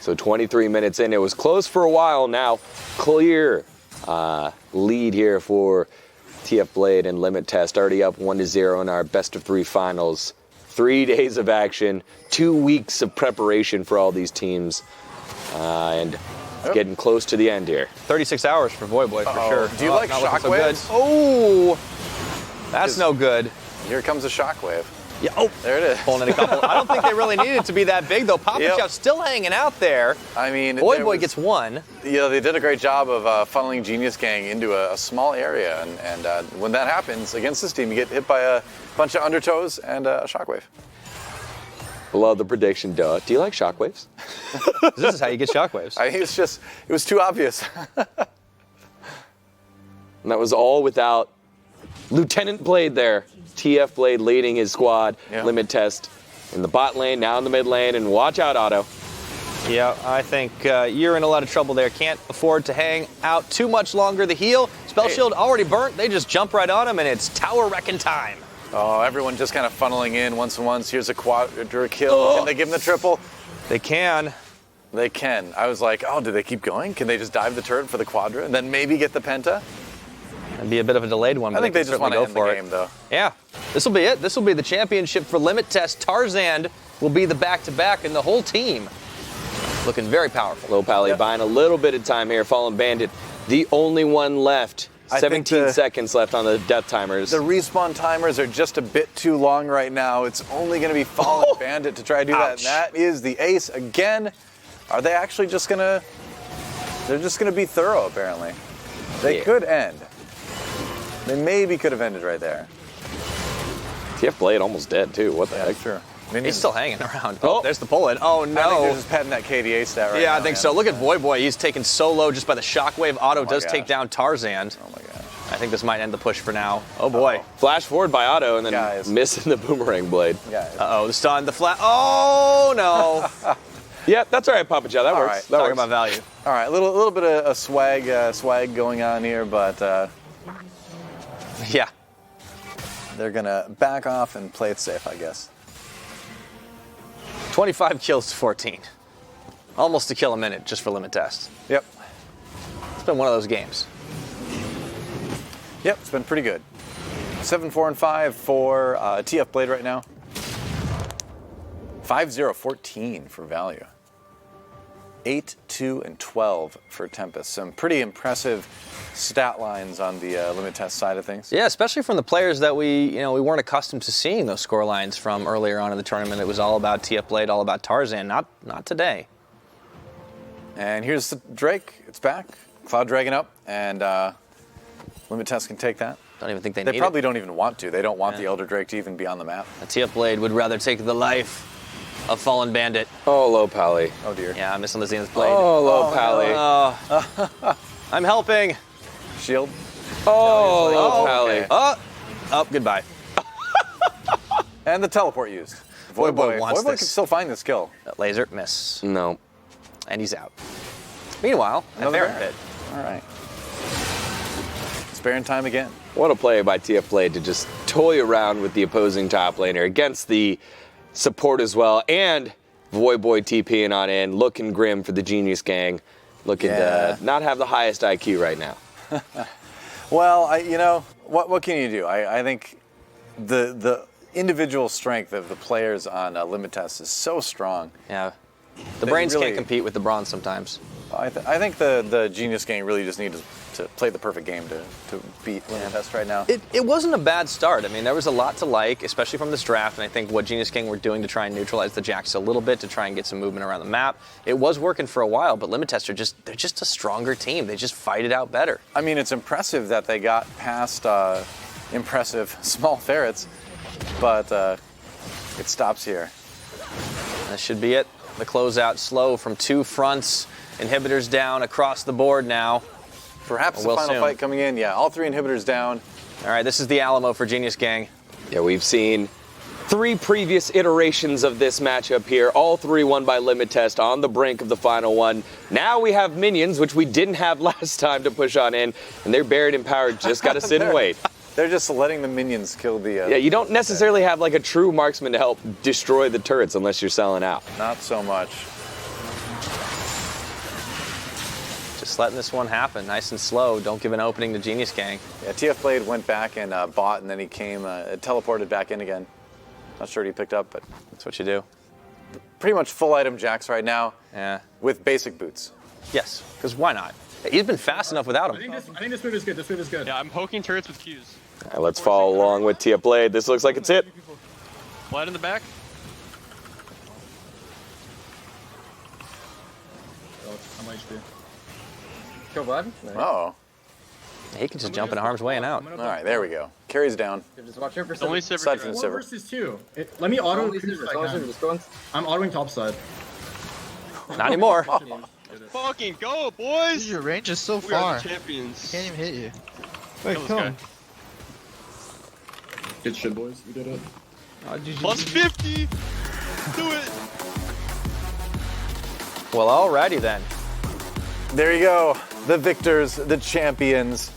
A: So 23 minutes in, it was close for a while. Now clear lead here for TFBlade and Limit Test. Already up 1-0 in our best of 3 finals. 3 days of action, 2 weeks of preparation for all these teams, and it's getting close to the end here.
B: 36 hours for Voyboy for sure.
C: Do you like
B: not looking so good.
C: shockwaves?
B: Oh, that's no good.
C: Here comes a shockwave.
B: Yeah, oh,
C: There it is.
B: pulling in a couple. I don't think they really needed it to be that big, though. Papa
C: Yep.
B: Chau still hanging out there.
C: I mean,
B: Voyboy gets one.
C: Yeah, they did a great job of funneling Genius Gang into a small area, and when that happens against this team, you get hit by a bunch of undertows and a shockwave.
A: Love the prediction, duh. Do you like shockwaves?
B: This is how you get shockwaves.
C: It was too obvious.
A: And that was all without Lieutenant Blade there. TFBlade leading his squad.
C: Yeah.
A: Limit test in the bot lane, now in the mid lane, and watch out, Otto.
B: Yeah, I think you're in a lot of trouble there. Can't afford to hang out too much longer. The heal, spell shield already burnt. They just jump right on him, and it's tower wrecking time.
C: Oh, everyone just kind of funneling in once and once. Here's a quadra kill. Can they give him the triple?
B: They can.
C: They can. I was like, oh, do they keep going? Can they just dive the turret for the quadra and then maybe get the penta?
B: It'd be a bit of a delayed one, but
C: I think they just want to
B: go
C: end the
B: for
C: game,
B: it.
C: though.
B: Yeah, this will be it. This will be the championship for Limit Test. Tarzaned will be the back-to-back, and the whole team looking very powerful.
A: Lohpally buying a little bit of time here. FallenBandit, the only one left.
C: I think
A: 17 seconds left on the death timers.
C: The respawn timers are just a bit too long right now. It's only going to be FallenBandit to try to do that. And that is the ace again. Are they actually just going to... They're just going to be thorough, apparently. They could end. They maybe could have ended right there.
A: TFBlade almost dead, too. What the heck?
C: Sure.
B: He's still hanging around. Oh, there's the pull-in. Oh,
C: I think they're
B: no.
C: just petting that KDA stat right now.
B: Yeah, I think so. Look at Voyboy. He's taken so low just by the shockwave. Otto does take down Tarzaned.
C: Oh, my gosh.
B: I think this might end the push for now. Oh, boy.
A: Flash forward by Otto and then
C: Guys.
A: missing the boomerang blade.
C: Guys.
B: Uh-oh, the stun, the flat. Oh, no.
A: Yeah, that's all right, Papa Chau. That
C: All
A: works.
C: right.
A: That
B: Talking
A: works.
B: about value.
C: All right, a little bit of a swag going on here, but
B: Yeah.
C: they're going to back off and play it safe, I guess.
B: 25 kills to 14. Almost a kill a minute just for Limit Test.
C: Yep.
B: It's been one of those games.
C: Yep, it's been pretty good. 7-4-5 for TFBlade right now. 5-0-14 for value. 8-2-12 for Tempest. Some pretty impressive stat lines on the Limit Test side of things.
B: Yeah, especially from the players that we weren't accustomed to seeing those score lines from earlier on in the tournament. It was all about TFBlade, all about Tarzan. Not today.
C: And here's the Drake. It's back. Cloud Dragon up, and Limit Test can take that.
B: Don't even think they
C: They
B: need
C: probably
B: it.
C: don't even want to. They don't want the Elder Drake to even be on the map.
B: A TFBlade would rather take the life of FallenBandit.
A: Oh, Lohpally.
C: Oh dear.
B: Yeah, I'm missing the Zenith Blade.
A: Oh, Lohpally.
B: I'm helping.
C: Shield.
A: Oh, Lohpally.
C: okay.
B: Oh, goodbye.
C: And the teleport used.
B: Voyboy wants
C: Voyboy
B: this.
C: can still find this kill.
B: Laser, miss.
A: No.
B: And he's out. Meanwhile, at
C: Another
B: FallenBandit.
C: All right. It's Baron time again.
A: What a play by TFBlade to just toy around with the opposing top laner against the support as well. And Voyboy TPing on in, looking grim for the Genius Gang. Looking to not have the highest IQ right now.
C: Well, what can you do? I think the individual strength of the players on Limit Test is so strong.
B: Yeah. The
C: They
B: brains
C: really-
B: can't compete with the bronze sometimes.
C: I think the Genius Gang really just need to play the perfect game to beat Limit Test right now.
B: It wasn't a bad start. I mean, there was a lot to like, especially from this draft, and I think what Genius Gang were doing to try and neutralize the Jax a little bit, to try and get some movement around the map, it was working for a while, but Limit Test they're just a stronger team. They just fight it out better.
C: I mean, it's impressive that they got past impressive small ferrets, but it stops here.
B: That should be it. The closeout slow from two fronts. Inhibitors down across the board now.
C: Perhaps the
B: Well,
C: final
B: soon.
C: fight coming in. Yeah, all three inhibitors down.
B: All right, this is the Alamo for Genius Gang.
A: Yeah, we've seen 3 previous iterations of this matchup here. All 3 won by Limit Test on the brink of the final one. Now we have minions, which we didn't have last time to push on in, and they're buried in power. Just got to sit and wait.
C: They're just letting the minions kill the...
A: Yeah, you don't necessarily have like a true marksman to help destroy the turrets unless you're selling out.
C: Not so much.
B: Just letting this one happen, nice and slow. Don't give an opening to Genius Gang.
C: Yeah, TFBlade went back and bought, and then he came, teleported back in again. Not sure what he picked up, but
B: That's what you do.
C: pretty much full item Jax right now
B: Yeah.
C: with basic boots.
B: Yes, because why not? He's been fast enough without him.
E: I think this move is good. This move is good.
D: Yeah, I'm poking turrets with Qs.
A: All right, let's follow along with TFBlade. This looks like it's it.
D: Vlad in the back.
E: I'm HP. Kill Vlad?
C: Oh.
B: He can just jump in harm's way and out.
C: All right, there we go. Carries down.
E: Just watch out for
D: Only
E: Sivir.
C: Aside from
D: Sivir.
C: Sivir.
E: Versus 2. Let me auto finish if I can. I'm autoing top side.
B: Not anymore.
D: Fucking go, boys!
F: Dude, your range is so
D: We are
F: far.
D: the champions.
F: Can't even hit you.
E: Wait,
D: Kill this
E: come.
D: guy.
E: Good shit, boys. We did it.
D: Plus 50! Do it!
B: Well, alrighty then.
C: There you go. The victors, the champions.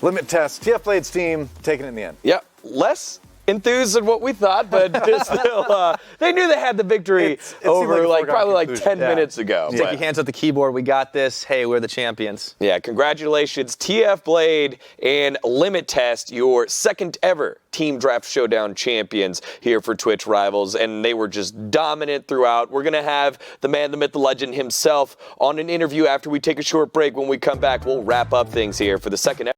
C: Limit test. TFBlade's team taking it in the end.
A: Yep, less enthused than what we thought, but still, they knew they had the victory
C: It seemed
A: over
C: like a foregone
A: probably like
C: conclusion.
A: 10 minutes ago.
B: Take your hands off the keyboard. We got this. Hey, we're the champions.
A: Yeah, congratulations, TFBlade and Limit Test, your second ever Team Draft Showdown champions here for Twitch Rivals, and they were just dominant throughout. We're going to have the man, the myth, the legend himself on an interview after we take a short break. When we come back, we'll wrap up things here for the second